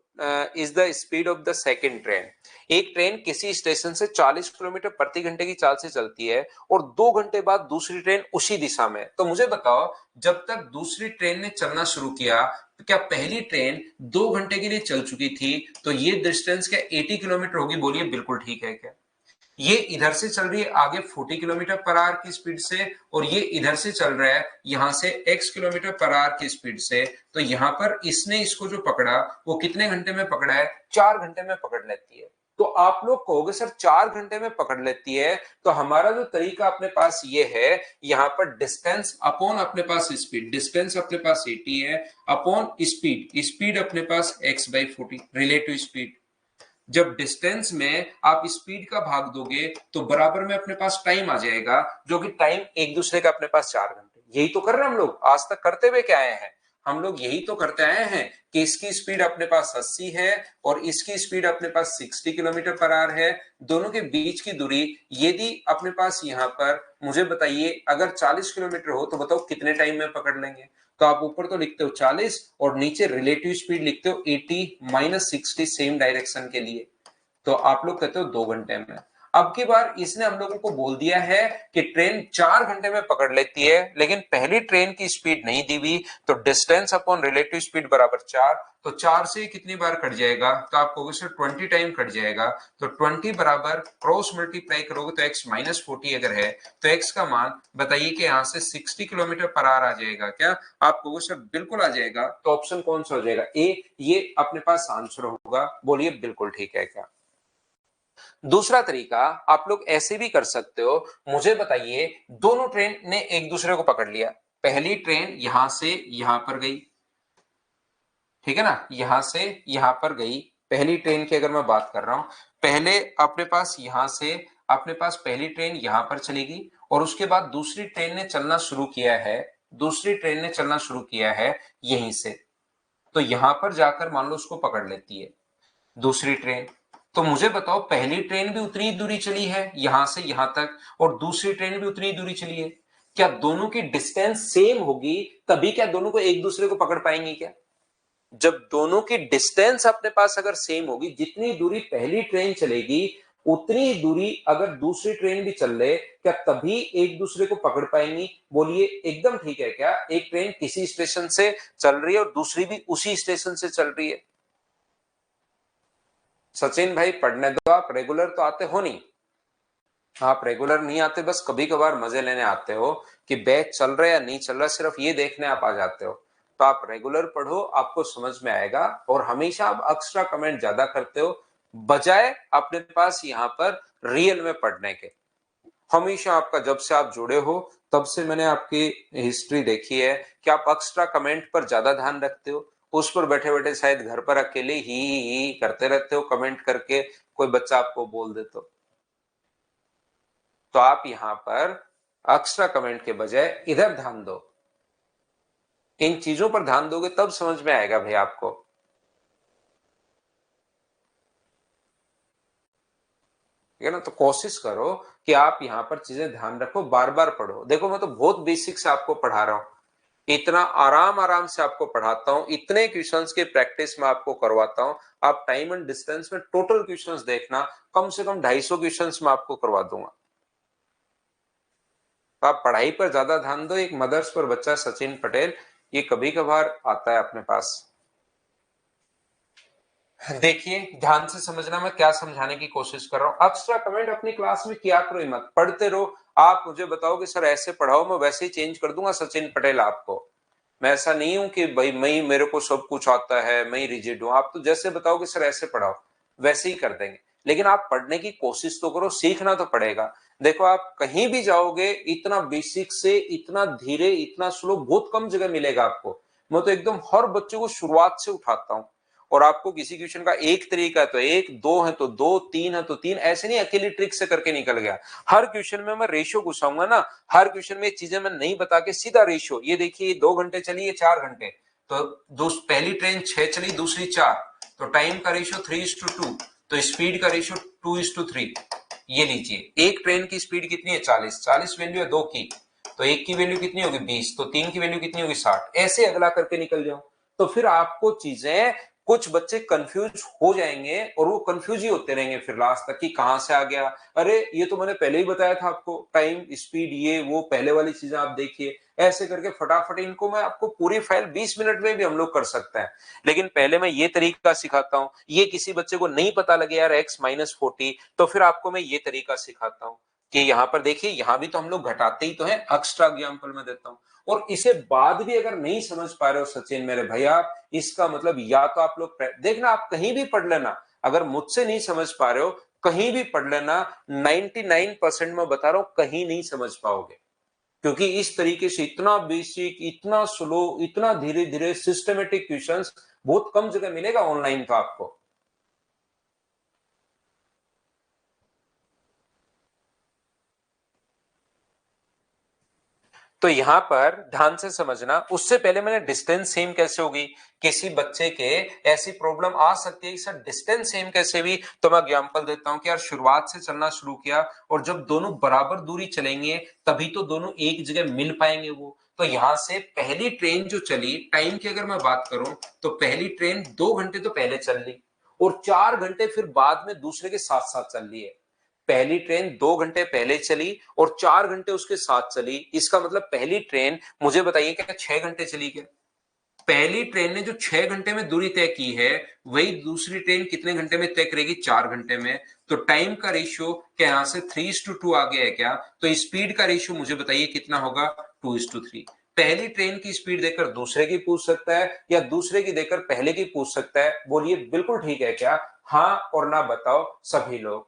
A: is the speed of the second train? एक ट्रेन किसी स्टेशन से 40 किलोमीटर प्रति घंटे की चाल से चलती है और 2 घंटे बाद दूसरी ट्रेन उसी दिशा में। तो मुझे बताओ, जब तक दूसरी ट्रेन ने चलना शुरू किया, तो क्या पहली ट्रेन 2 घंटे के लिए चल चुकी थी? तो ये डिस्टेंस क्या 80 किलोमीटर होगी? बोलिए बिल्कुल ठीक है क्या? ये इधर से चल रही है आगे 40 किलोमीटर पर आवर की स्पीड से, और ये इधर से चल रहा है यहां से x किलोमीटर पर आवर की स्पीड से। तो यहां पर इसने इसको जो पकड़ा वो कितने घंटे में पकड़ा है? 4 घंटे में पकड़ लेती है। तो आप लोग कहोगे सर 4 घंटे में पकड़ लेती है, तो हमारा जो तरीका अपने पास ये है, यहां पर डिस्टेंस अपॉन अपने पास स्पीड, डिस्टेंस अपने पास 80 है अपॉन स्पीड, स्पीड अपने पास x/40 रिलेटिव स्पीड। जब डिस्टेंस में आप स्पीड का भाग दोगे तो बराबर में अपने पास टाइम आ जाएगा, जो कि टाइम एक दूसरे का अपने पास 4 घंटे। यही तो कर रहे हैं हम लोग, आज तक करते हुए क्या आए हैं? हम लोग यही तो करते आए हैं कि इसकी स्पीड अपने पास 80 है और इसकी स्पीड अपने पास 60 किलोमीटर पर आवर है। दोनों के बीच की दूरी यदि अपने पास यहाँ पर, मुझे बताइए, अगर 40 किलोमीटर हो तो बताओ कितने टाइम में पकड़ लेंगे? तो आप ऊपर तो लिखते हो 40 और नीचे रिलेटिव स्पीड लिखते हो 80 - 60 सेम डायरेक्शन के लिए। तो आप लोग कहते हो 2 घंटे में। अब की बार इसने हम लोगों को बोल दिया है कि ट्रेन 4 घंटे में पकड़ लेती है, लेकिन पहली ट्रेन की स्पीड नहीं दी हुई, तो डिस्टेंस अपॉन रिलेटिव स्पीड बराबर 4। तो 4 से कितनी बार कट जाएगा? तो आप कहोगे सर 20 टाइम कट जाएगा। तो 20 बराबर क्रॉस मल्टीप्लाई करोगे तो x - 40 अगर है तो x का मान बताइए कि यहां से 60 किलोमीटर पर आवर आ जाएगा क्या? आप कहोगे सर बिल्कुल आ जाएगा। तो ऑप्शन कौन सा हो जाएगा? ए, ये अपने पास आंसर होगा। बोलिए बिल्कुल ठीक है क्या? दूसरा तरीका आप लोग ऐसे भी कर सकते हो, मुझे बताइए, दोनों ट्रेन ने एक दूसरे को पकड़ लिया। पहली ट्रेन यहां से यहां पर गई, ठीक है ना, यहां से यहां पर गई। पहली ट्रेन की अगर मैं बात कर रहा हूं, पहले अपने पास यहां से अपने पास पहली ट्रेन यहां पर चलेगी और उसके बाद दूसरी ट्रेन ने चलना शुरू किया है, दूसरी ट्रेन ने चलना शुरू किया है यहीं से। तो यहां पर जाकर मान लो उसको पकड़ लेती है दूसरी ट्रेन। तो मुझे बताओ, पहली ट्रेन भी उतनी दूरी चली है यहां से यहां तक और दूसरी ट्रेन भी उतनी दूरी चली है। क्या दोनों की डिस्टेंस सेम होगी? तभी क्या दोनों को एक दूसरे को पकड़ पाएंगे क्या? जब दोनों की डिस्टेंस अपने पास अगर सेम होगी, जितनी दूरी पहली ट्रेन चलेगी उतनी दूरी अगर दूसरी ट्रेन भी चल ले, क्या तभी एक दूसरे को पकड़ पाएंगी? बोलिए एकदम ठीक है क्या? एक ट्रेन किसी स्टेशन से चल रही है और दूसरी भी उसी स्टेशन से चल रही है। सचिन भाई पढ़ने दो, आप रेगुलर तो आते हो नहीं। आप रेगुलर नहीं आते, बस कभी कभार मजे लेने आते हो कि बैच चल रहा है या नहीं चल रहा, सिर्फ ये देखने आप आ जाते हो। तो आप रेगुलर पढ़ो, आपको समझ में आएगा। और हमेशा आप एक्स्ट्रा कमेंट ज्यादा करते हो बजाय अपने पास यहाँ पर रियल में पढ़ने के। हमेशा आपका, जब से आप जुड़े हो तब से मैंने आपकी हिस्ट्री देखी है कि आप एक्स्ट्रा कमेंट पर ज्यादा ध्यान रखते हो। उस पर बैठे बैठे शायद घर पर अकेले ही करते रहते हो कमेंट करके, कोई बच्चा आपको बोल दे तो आप यहां पर एक्स्ट्रा कमेंट के बजाय इधर ध्यान दो। इन चीजों पर ध्यान दोगे तब समझ में आएगा भाई आपको। ठीक है ना? तो कोशिश करो कि आप यहां पर चीजें ध्यान रखो, बार बार पढ़ो। देखो मैं तो बहुत बेसिक से आपको पढ़ा रहा हूं, इतना आराम आराम से आपको पढ़ाता हूं, इतने क्वेश्चंस की प्रैक्टिस में आपको करवाता हूं। आप टाइम एंड डिस्टेंस में टोटल क्वेश्चंस देखना, कम से कम 250 क्वेश्चंस में आपको करवा दूंगा। तो आप पढ़ाई पर ज्यादा ध्यान दो। एक मदर्स पर बच्चा सचिन पटेल, ये कभी कभार आता है अपने पास। देखिए ध्यान से समझना, मैं क्या समझाने की कोशिश कर रहा हूं। एक्स्ट्रा कमेंट अपनी क्लास में किया करो ही मत, पढ़ते रहो। आप मुझे बताओ कि सर ऐसे पढ़ाओ, मैं वैसे ही चेंज कर दूंगा सचिन पटेल आपको। मैं ऐसा नहीं हूं कि भाई मैं मेरे को सब कुछ आता है, मैं रिजिड हूं। आप तो जैसे बताओ कि सर ऐसे पढ़ाओ, वैसे ही कर देंगे। लेकिन आप पढ़ने की कोशिश तो करो, सीखना तो पड़ेगा। देखो आप कहीं भी जाओगे, इतना बेसिक से इतना धीरे इतना स्लो बहुत कम जगह मिलेगा आपको। मैं तो एकदम हर बच्चे को शुरुआत से उठाता हूँ और आपको किसी क्वेश्चन का एक तरीका है तो एक, दो है तो दो, तीन है तो तीन, ऐसे नहीं अकेली ट्रिक से करके निकल गया। हर क्वेश्चन में मैं रेशियो घुसाऊंगा ना, हर क्वेश्चन में चीजें मैं नहीं बता के सीधा रेशियो, ये देखिए 2 घंटे चली है 4 घंटे, तो पहली ट्रेन 6 चली दूसरी 4, तो टाइम का रेशियो 3:2, तो स्पीड का रेशियो 2:3। ये लीजिए एक ट्रेन की स्पीड कितनी है 40, 40 वैल्यू है 2 की, तो एक की वैल्यू कितनी होगी 20, तो तीन की वैल्यू कितनी होगी 60, ऐसे अगला करके निकल जाओ। तो फिर आपको चीजें, कुछ बच्चे कंफ्यूज हो जाएंगे और वो कंफ्यूज ही होते रहेंगे फिर लास्ट तक कि कहां से आ गया, अरे ये तो मैंने पहले ही बताया था आपको, टाइम स्पीड ये वो पहले वाली चीजें आप देखिए, ऐसे करके फटाफट इनको मैं आपको पूरी फाइल 20 मिनट में भी हम लोग कर सकते हैं। लेकिन पहले मैं ये तरीका सिखाता हूं, ये किसी बच्चे को नहीं पता लगे यार x-40, तो फिर आपको मैं ये तरीका सिखाता हूं कि यहां पर देखिए, यहां भी तो हम लोग घटाते ही तो हैं, एक्स्ट्रा एग्जाम्पल में देता हूं। और इसे बाद भी अगर नहीं समझ पा रहे हो सचिन मेरे भैया, इसका मतलब या तो आप लोग देखना, आप कहीं भी पढ़ लेना, अगर मुझसे नहीं समझ पा रहे हो कहीं भी पढ़ लेना, 99% में बता रहा हूं कहीं नहीं समझ पाओगे, क्योंकि इस तरीके से इतना बेसिक, इतना स्लो, इतना धीरे धीरे सिस्टमेटिक क्वेश्चंस बहुत कम जगह मिलेगा ऑनलाइन तो आपको। तो यहां पर ध्यान से समझना, उससे पहले मैंने डिस्टेंस सेम कैसे होगी, किसी बच्चे के ऐसी प्रॉब्लम आ सकती है कि सर डिस्टेंस सेम कैसे भी, तो मैं एग्जांपल देता हूं कि यार शुरुआत से चलना शुरू किया और जब दोनों बराबर दूरी चलेंगे तभी तो दोनों एक जगह मिल पाएंगे वो। तो यहां से पहली ट्रेन जो चली, टाइम की अगर मैं बात करूं तो पहली ट्रेन 2 घंटे तो पहले चल ली और 4 घंटे फिर बाद में दूसरे के साथ साथ चल रही है। पहली ट्रेन 2 घंटे पहले चली और 4 घंटे उसके साथ चली, इसका मतलब पहली ट्रेन, मुझे बताइए क्या 6 घंटे चली क्या? पहली ट्रेन ने जो 6 घंटे में दूरी तय की है, वही दूसरी ट्रेन कितने घंटे में तय करेगी? 4 घंटे में। तो टाइम का रेशियो क्या यहां से 3:2 आ गया है क्या? तो स्पीड का रेशियो मुझे बताइए कितना होगा? 2:3। पहली ट्रेन की स्पीड देकर दूसरे की पूछ सकता है या दूसरे की देकर पहले की पूछ सकता है, बोलिए बिल्कुल ठीक है क्या? हाँ और ना बताओ सभी लोग।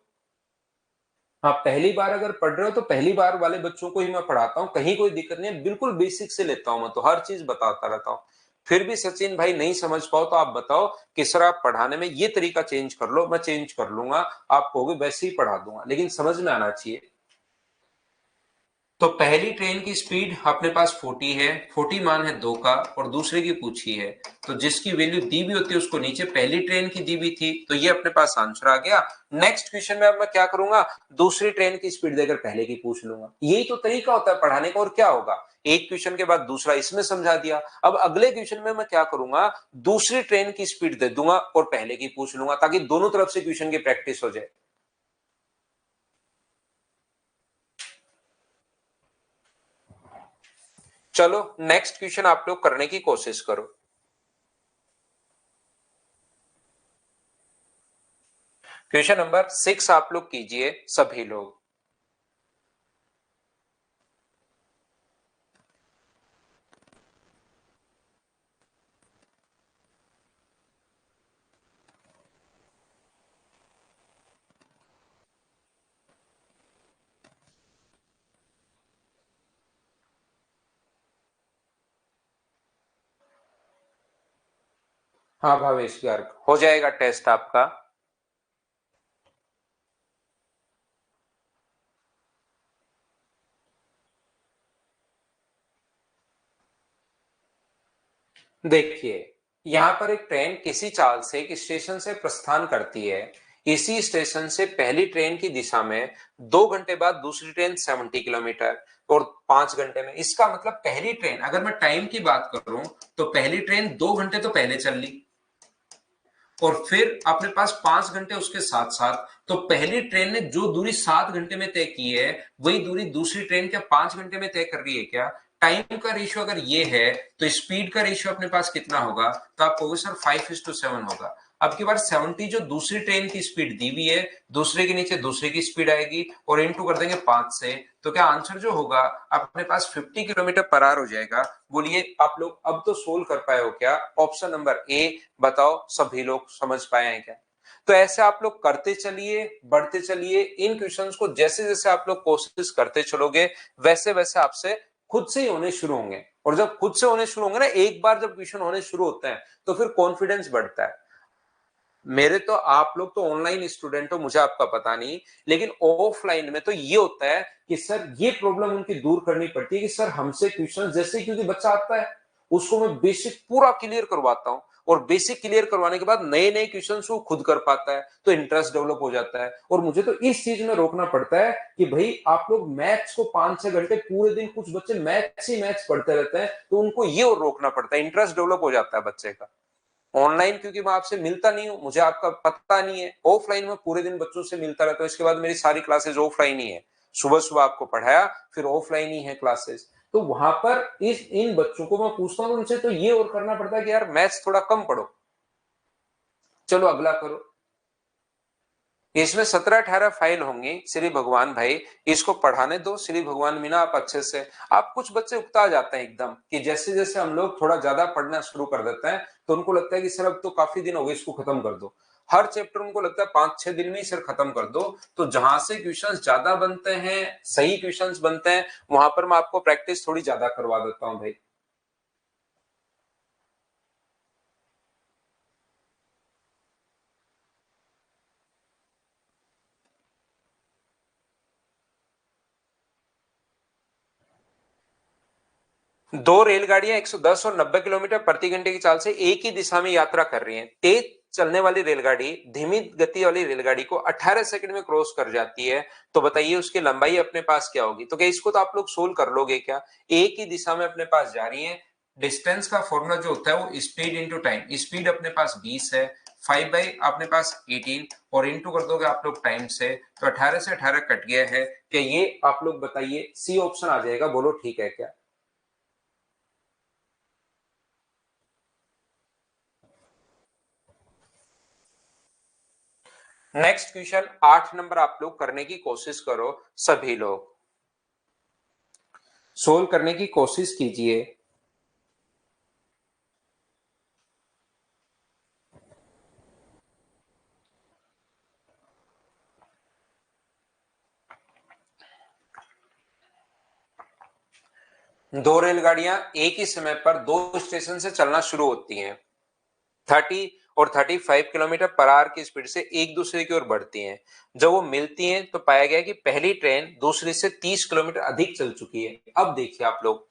A: हाँ, पहली बार अगर पढ़ रहे हो तो पहली बार वाले बच्चों को ही मैं पढ़ाता हूँ, कहीं कोई दिक्कत नहीं है, बिल्कुल बेसिक से लेता हूं मैं, तो हर चीज बताता रहता हूँ। फिर भी सचिन भाई नहीं समझ पाओ तो आप बताओ कि सर आप पढ़ाने में ये तरीका चेंज कर लो, मैं चेंज कर लूंगा, आप कहोगे वैसे ही पढ़ा दूंगा, लेकिन समझ में आना चाहिए। तो पहली ट्रेन की स्पीड अपने पास 40 है, 40 मान है 2 का, और दूसरे की पूछी है, तो जिसकी वैल्यू दी भी होती है उसको नीचे पहली ट्रेन की दी भी थी, तो ये अपने पास आंसर आ गया। नेक्स्ट क्वेश्चन में अब मैं क्या करूंगा? दूसरी ट्रेन की स्पीड देकर पहले की पूछ लूंगा, यही तो तरीका होता है पढ़ाने का, और क्या होगा, एक क्वेश्चन के बाद दूसरा इसमें समझा दिया। अब अगले क्वेश्चन में मैं क्या करूंगा? दूसरी ट्रेन की स्पीड दे दूंगा और पहले की पूछ लूंगा, ताकि दोनों तरफ से क्वेश्चन की प्रैक्टिस हो जाए। चलो नेक्स्ट क्वेश्चन आप लोग करने की कोशिश करो। क्वेश्चन नंबर 6 आप लोग कीजिए सभी लोग। हाँ भावेश गर्ग, हो जाएगा टेस्ट आपका। देखिए, यहां पर एक ट्रेन किसी चाल से एक स्टेशन से प्रस्थान करती है, इसी स्टेशन से पहली ट्रेन की दिशा में 2 घंटे बाद दूसरी ट्रेन 70 किलोमीटर और 5 घंटे में, इसका मतलब पहली ट्रेन, अगर मैं टाइम की बात करूं तो पहली ट्रेन 2 घंटे तो पहले चल ली और फिर अपने पास 5 घंटे उसके साथ साथ, तो पहली ट्रेन ने जो दूरी 7 घंटे में तय की है वही दूरी दूसरी ट्रेन क्या 5 घंटे में तय कर रही है क्या? टाइम का रेशियो अगर ये है तो स्पीड का रेशियो अपने पास कितना होगा? तो आप कहोगे सर 5:7 होगा। अब की बार 70 जो दूसरी ट्रेन की स्पीड दी हुई है, दूसरे के नीचे दूसरे की स्पीड आएगी और इनटू कर देंगे 5 से, तो क्या आंसर जो होगा अपने पास 50 किलोमीटर पर आवर हो जाएगा। बोलिए आप लोग अब तो सोल्व कर पाए हो क्या? ऑप्शन नंबर ए बताओ सभी लोग समझ पाए हैं क्या? तो ऐसे आप लोग करते चलिए, बढ़ते चलिए, इन क्वेश्चंस को जैसे जैसे आप लोग कोशिश करते चलोगे वैसे वैसे आपसे खुद से ही होने शुरू होंगे, और जब खुद से होने शुरू होंगे ना, एक बार जब क्वेश्चन होने शुरू होते हैं तो फिर कॉन्फिडेंस बढ़ता है। मेरे तो आप लोग तो ऑनलाइन स्टूडेंट हो, मुझे आपका पता नहीं, लेकिन ऑफलाइन में तो ये होता है कि सर ये प्रॉब्लम उनकी दूर करनी पड़ती है कि सर हमसे क्वेश्चन जैसे, क्योंकि बच्चा आता है उसको मैं बेसिक पूरा क्लियर करवाता हूं, और बेसिक क्लियर करवाने के बाद नए नए क्वेश्चन वो खुद कर पाता है, तो इंटरेस्ट डेवलप हो जाता है। और मुझे तो इस चीज में रोकना पड़ता है कि भाई आप लोग मैथ्स को 5-6 घंटे पूरे दिन, कुछ बच्चे मैथ्स ही मैथ्स पढ़ते रहते हैं, तो उनको ये और रोकना पड़ता है, इंटरेस्ट डेवलप हो जाता है बच्चे का। ऑनलाइन क्योंकि मैं आपसे मिलता नहीं हूं, मुझे आपका पता नहीं है, ऑफलाइन में पूरे दिन बच्चों से मिलता रहता हूं, इसके बाद मेरी सारी क्लासेस ऑफलाइन ही है, सुबह सुबह आपको पढ़ाया फिर ऑफलाइन ही है क्लासेस, तो वहां पर इस इन बच्चों को मैं पूछता हूं उनसे, तो ये और करना पड़ता है कि यार मैथ्स थोड़ा कम पढ़ो, चलो अगला करो। इसमें 17-18 फाइल होंगी श्री भगवान भाई, इसको पढ़ाने दो श्री भगवान मीना आप अच्छे से। आप कुछ बच्चे उकता जाते हैं एकदम कि जैसे जैसे हम लोग थोड़ा ज्यादा पढ़ना शुरू कर देते हैं तो उनको लगता है कि सर अब तो काफी दिन हो गए, इसको खत्म कर दो। हर चैप्टर उनको लगता है 5-6 दिन में ही सर खत्म कर दो। तो जहां से क्वेश्चंस ज्यादा बनते हैं, सही क्वेश्चंस बनते हैं, वहां पर मैं आपको प्रैक्टिस थोड़ी ज्यादा करवा देता हूं भाई। दो रेलगाड़ियां 110 और 90 किलोमीटर प्रति घंटे की चाल से एक ही दिशा में यात्रा कर रही हैं। तेज चलने वाली रेलगाड़ी धीमी गति वाली रेलगाड़ी को 18 सेकंड में क्रॉस कर जाती है, तो बताइए उसकी लंबाई अपने पास क्या होगी। तो क्या इसको तो आप लोग सोल्व कर लोगे क्या? एक ही दिशा में अपने पास जा रही है, डिस्टेंस का फॉर्मूला जो होता है वो स्पीड इंटू टाइम, स्पीड अपने पास 20 है, 5 बाई अपने पास 18 और इंटू कर दोगे आप लोग टाइम से, तो 18 से 18 कट गया है। क्या ये आप लोग बताइए सी ऑप्शन आ जाएगा, बोलो ठीक है क्या? नेक्स्ट क्वेश्चन 8 नंबर आप लोग करने की कोशिश करो, सभी लोग सोल्व करने की कोशिश कीजिए। दो रेलगाड़ियां एक ही समय पर दो स्टेशन से चलना शुरू होती हैं, 30 और 35 किलोमीटर पर आवर की स्पीड से एक दूसरे की ओर बढ़ती हैं। जब वो मिलती हैं तो पाया गया कि पहली ट्रेन दूसरी से 30 किलोमीटर अधिक चल चुकी है। अब देखिए आप लोग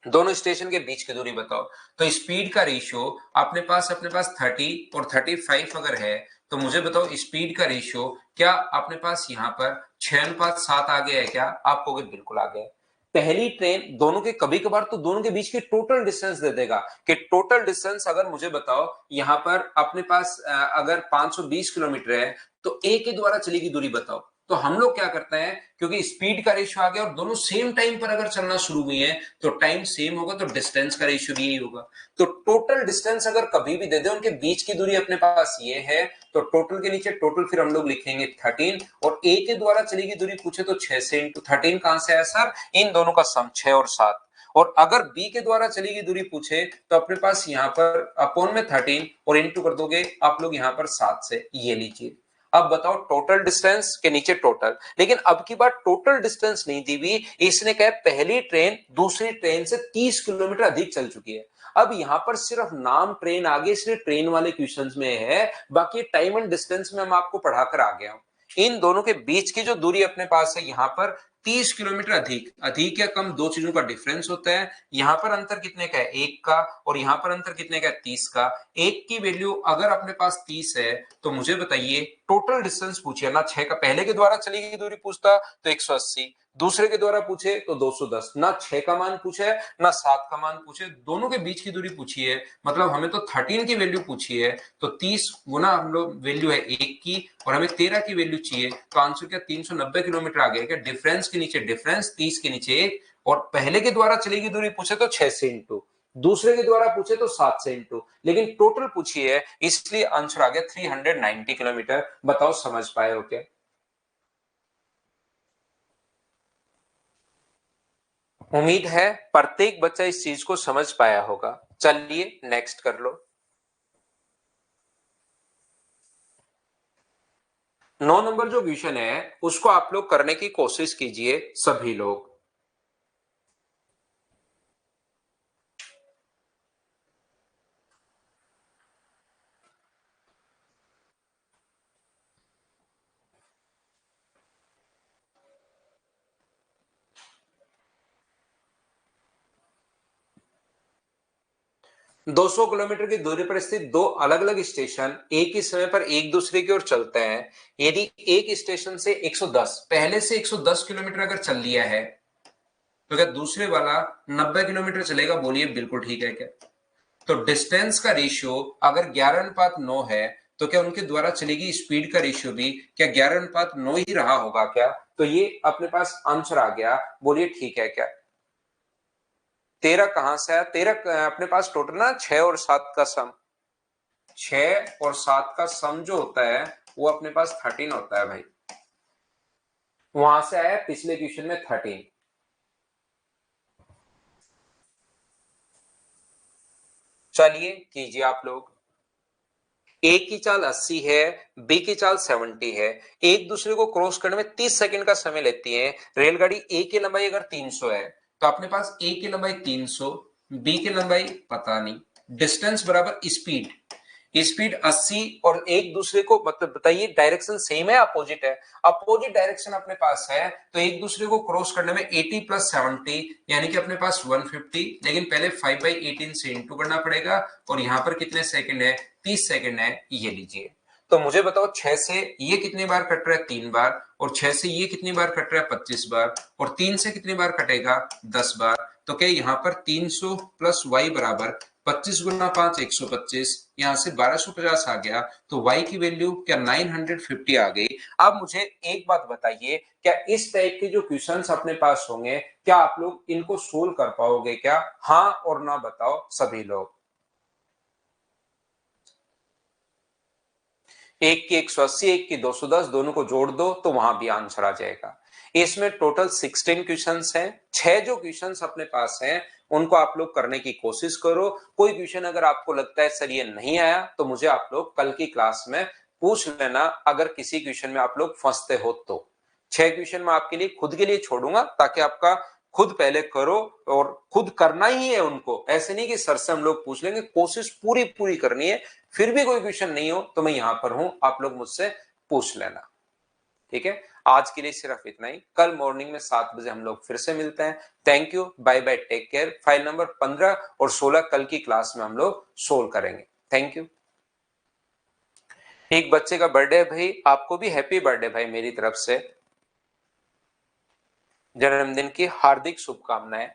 A: दोनों स्टेशन के बीच की दूरी बताओ। तो स्पीड का रेशियो अपने पास 30 और 35 अगर है, तो मुझे बताओ स्पीड का रेशियो क्या अपने पास यहाँ पर 6:7 आ गया है क्या? आप कहोगे बिल्कुल आ गया है। पहली ट्रेन दोनों के, कभी कभार तो दोनों के बीच के टोटल डिस्टेंस दे देगा कि टोटल डिस्टेंस अगर मुझे बताओ यहाँ पर अपने पास अगर 520 किलोमीटर है, तो ए के द्वारा चली गई दूरी बताओ। तो हम लोग क्या करते हैं, क्योंकि स्पीड का रेशियो आ गया और दोनों सेम टाइम पर अगर चलना शुरू हुई है, तो टाइम सेम होगा, तो डिस्टेंस का रेशियो भी यही होगा। तो टोटल डिस्टेंस अगर कभी भी दे दे, उनके बीच की दूरी अपने पास ये है, तो टोटल के नीचे टोटल फिर हम लोग लिखेंगे 13, और ए के द्वारा चली गई दूरी पूछे तो 6 से इंटू 13 कहां से आया सर? इन दोनों का सम 6 और 7। और अगर बी के द्वारा चली गई दूरी पूछे तो अपने पास यहाँ पर अपॉन में 13 और इंटू कर दोगे आप लोग यहाँ पर 7 से, ये लीजिए। अब बताओ टोटल डिस्टेंस के नीचे टोटल, लेकिन अब की बार टोटल डिस्टेंस नहीं दी हुई, इसने कहा पहली ट्रेन दूसरी ट्रेन से 30 किलोमीटर अधिक चल चुकी है। अब यहां पर सिर्फ नाम ट्रेन आगे, इसलिए ट्रेन वाले क्वेश्चंस में है, बाकी टाइम एंड डिस्टेंस में हम आपको पढ़ाकर आ गया हूं। इन दोनों के बीच की जो दूरी अपने पास है यहाँ पर 30 किलोमीटर अधिक, अधिक या कम दो चीजों का डिफरेंस होता है। यहाँ पर अंतर कितने का है? 1 का, और यहाँ पर अंतर कितने का है? 30 का। एक की वैल्यू अगर अपने पास 30 है, तो मुझे बताइए टोटल डिस्टेंस पूछिए ना, 6 का पहले के द्वारा चली गई दूरी पूछता तो 180, दूसरे के द्वारा पूछे तो 210, ना 6 का मान पूछे ना 7 का मान पूछे, दोनों के बीच की दूरी पूछी है, मतलब हमें तो 13 की वैल्यू पूछी है, तो 30 गुना हम लोग वैल्यू है 1 की, और हमें 13 की वैल्यू चाहिए, तो आंसर क्या 390 किलोमीटर आ गया क्या? डिफरेंस के नीचे डिफरेंस, 30 के नीचे 1, और पहले के द्वारा चली गई दूरी पूछे तो 6 से इंटू, दूसरे के द्वारा पूछे तो 7 से इंटू, लेकिन टोटल पूछी है इसलिए आंसर आ गया 390 किलोमीटर। बताओ समझ पाए हो क्या? उम्मीद है प्रत्येक बच्चा इस चीज को समझ पाया होगा। चलिए नेक्स्ट कर लो। 9 नंबर जो क्वेश्चन है उसको आप लोग करने की कोशिश कीजिए सभी लोग। 200 किलोमीटर की दूरी पर स्थित दो अलग अलग स्टेशन एक ही समय पर एक दूसरे की ओर चलते हैं। यदि एक स्टेशन से 110 पहले से 110 किलोमीटर अगर चल लिया है तो क्या दूसरे वाला 90 किलोमीटर चलेगा? बोलिए बिल्कुल ठीक है क्या? तो डिस्टेंस का रेशियो अगर 11:9 है तो क्या उनके द्वारा चलेगी स्पीड का रेशियो भी क्या 11:9 ही रहा होगा क्या? तो ये अपने पास आंसर आ गया। बोलिए ठीक है क्या? 13 कहां से आया? 13 अपने पास टोटल ना 6 और 7 का सम, 6 और 7 का सम जो होता है वो अपने पास 13 होता है भाई। वहां से आया पिछले क्वेश्चन में 13। चलिए कीजिए आप लोग। ए की चाल 80 है, बी की चाल 70 है, एक दूसरे को क्रॉस करने में 30 सेकंड का समय लेती है। रेलगाड़ी ए की लंबाई अगर 300 है तो अपने पास ए की लंबाई 300, बी की लंबाई पता नहीं, डिस्टेंस बराबर स्पीड, स्पीड 80 और एक दूसरे को मतलब बताइए डायरेक्शन सेम है अपोजिट है? अपोजिट डायरेक्शन अपने पास है तो एक दूसरे को क्रॉस करने में 80 प्लस 70 यानी कि अपने पास 150, लेकिन पहले 5/18 से इंटू करना पड़ेगा और यहां पर कितने सेकंड है? 30 सेकंड है। ये लीजिए। तो मुझे बताओ 6 से ये कितनी बार कट रहा है? 3 बार। और 6 से ये कितनी बार कट रहा है? 25 बार। और 3 से कितनी बार कटेगा? 10 बार। तो क्या यहाँ पर 300 प्लस वाई बराबर 25 गुना 5 125, यहां से 1250 आ गया। तो y की वैल्यू क्या 950 आ गई। अब मुझे एक बात बताइए, क्या इस टाइप के जो क्वेश्चंस अपने पास होंगे क्या आप लोग इनको सोल्व कर पाओगे क्या? हाँ और ना बताओ सभी लोग। एक की 180 एक की 210 दोनों को जोड़ दो तो वहां भी आंसर आ जाएगा। इसमें टोटल 16 क्वेश्चंस हैं। 6 जो क्वेश्चंस अपने पास हैं उनको आप लोग करने की कोशिश करो। कोई क्वेश्चन अगर आपको लगता है सर ये नहीं आया तो मुझे आप लोग कल की क्लास में पूछ लेना, अगर किसी क्वेश्चन में आप लोग फंसते हो तो। 6 क्वेश्चन मैं आपके लिए खुद के लिए छोड़ूंगा ताकि आपका खुद पहले करो और खुद करना ही है उनको, ऐसे नहीं कि सर से हम लोग पूछ लेंगे, कोशिश पूरी पूरी करनी है। फिर भी कोई क्वेश्चन नहीं हो तो मैं यहां पर हूं, आप लोग मुझसे पूछ लेना। ठीक है, आज के लिए सिर्फ इतना ही। कल मॉर्निंग में 7 बजे हम लोग फिर से मिलते हैं। Thank you, bye bye, take care. File number 15 और 16 कल की क्लास में हम लोग सोल्व करेंगे। Thank you. एक बच्चे का बर्थडे है भाई, आपको भी हैप्पी बर्थडे भाई मेरी तरफ से। जन्मदिन की हार्दिक शुभकामनाएं।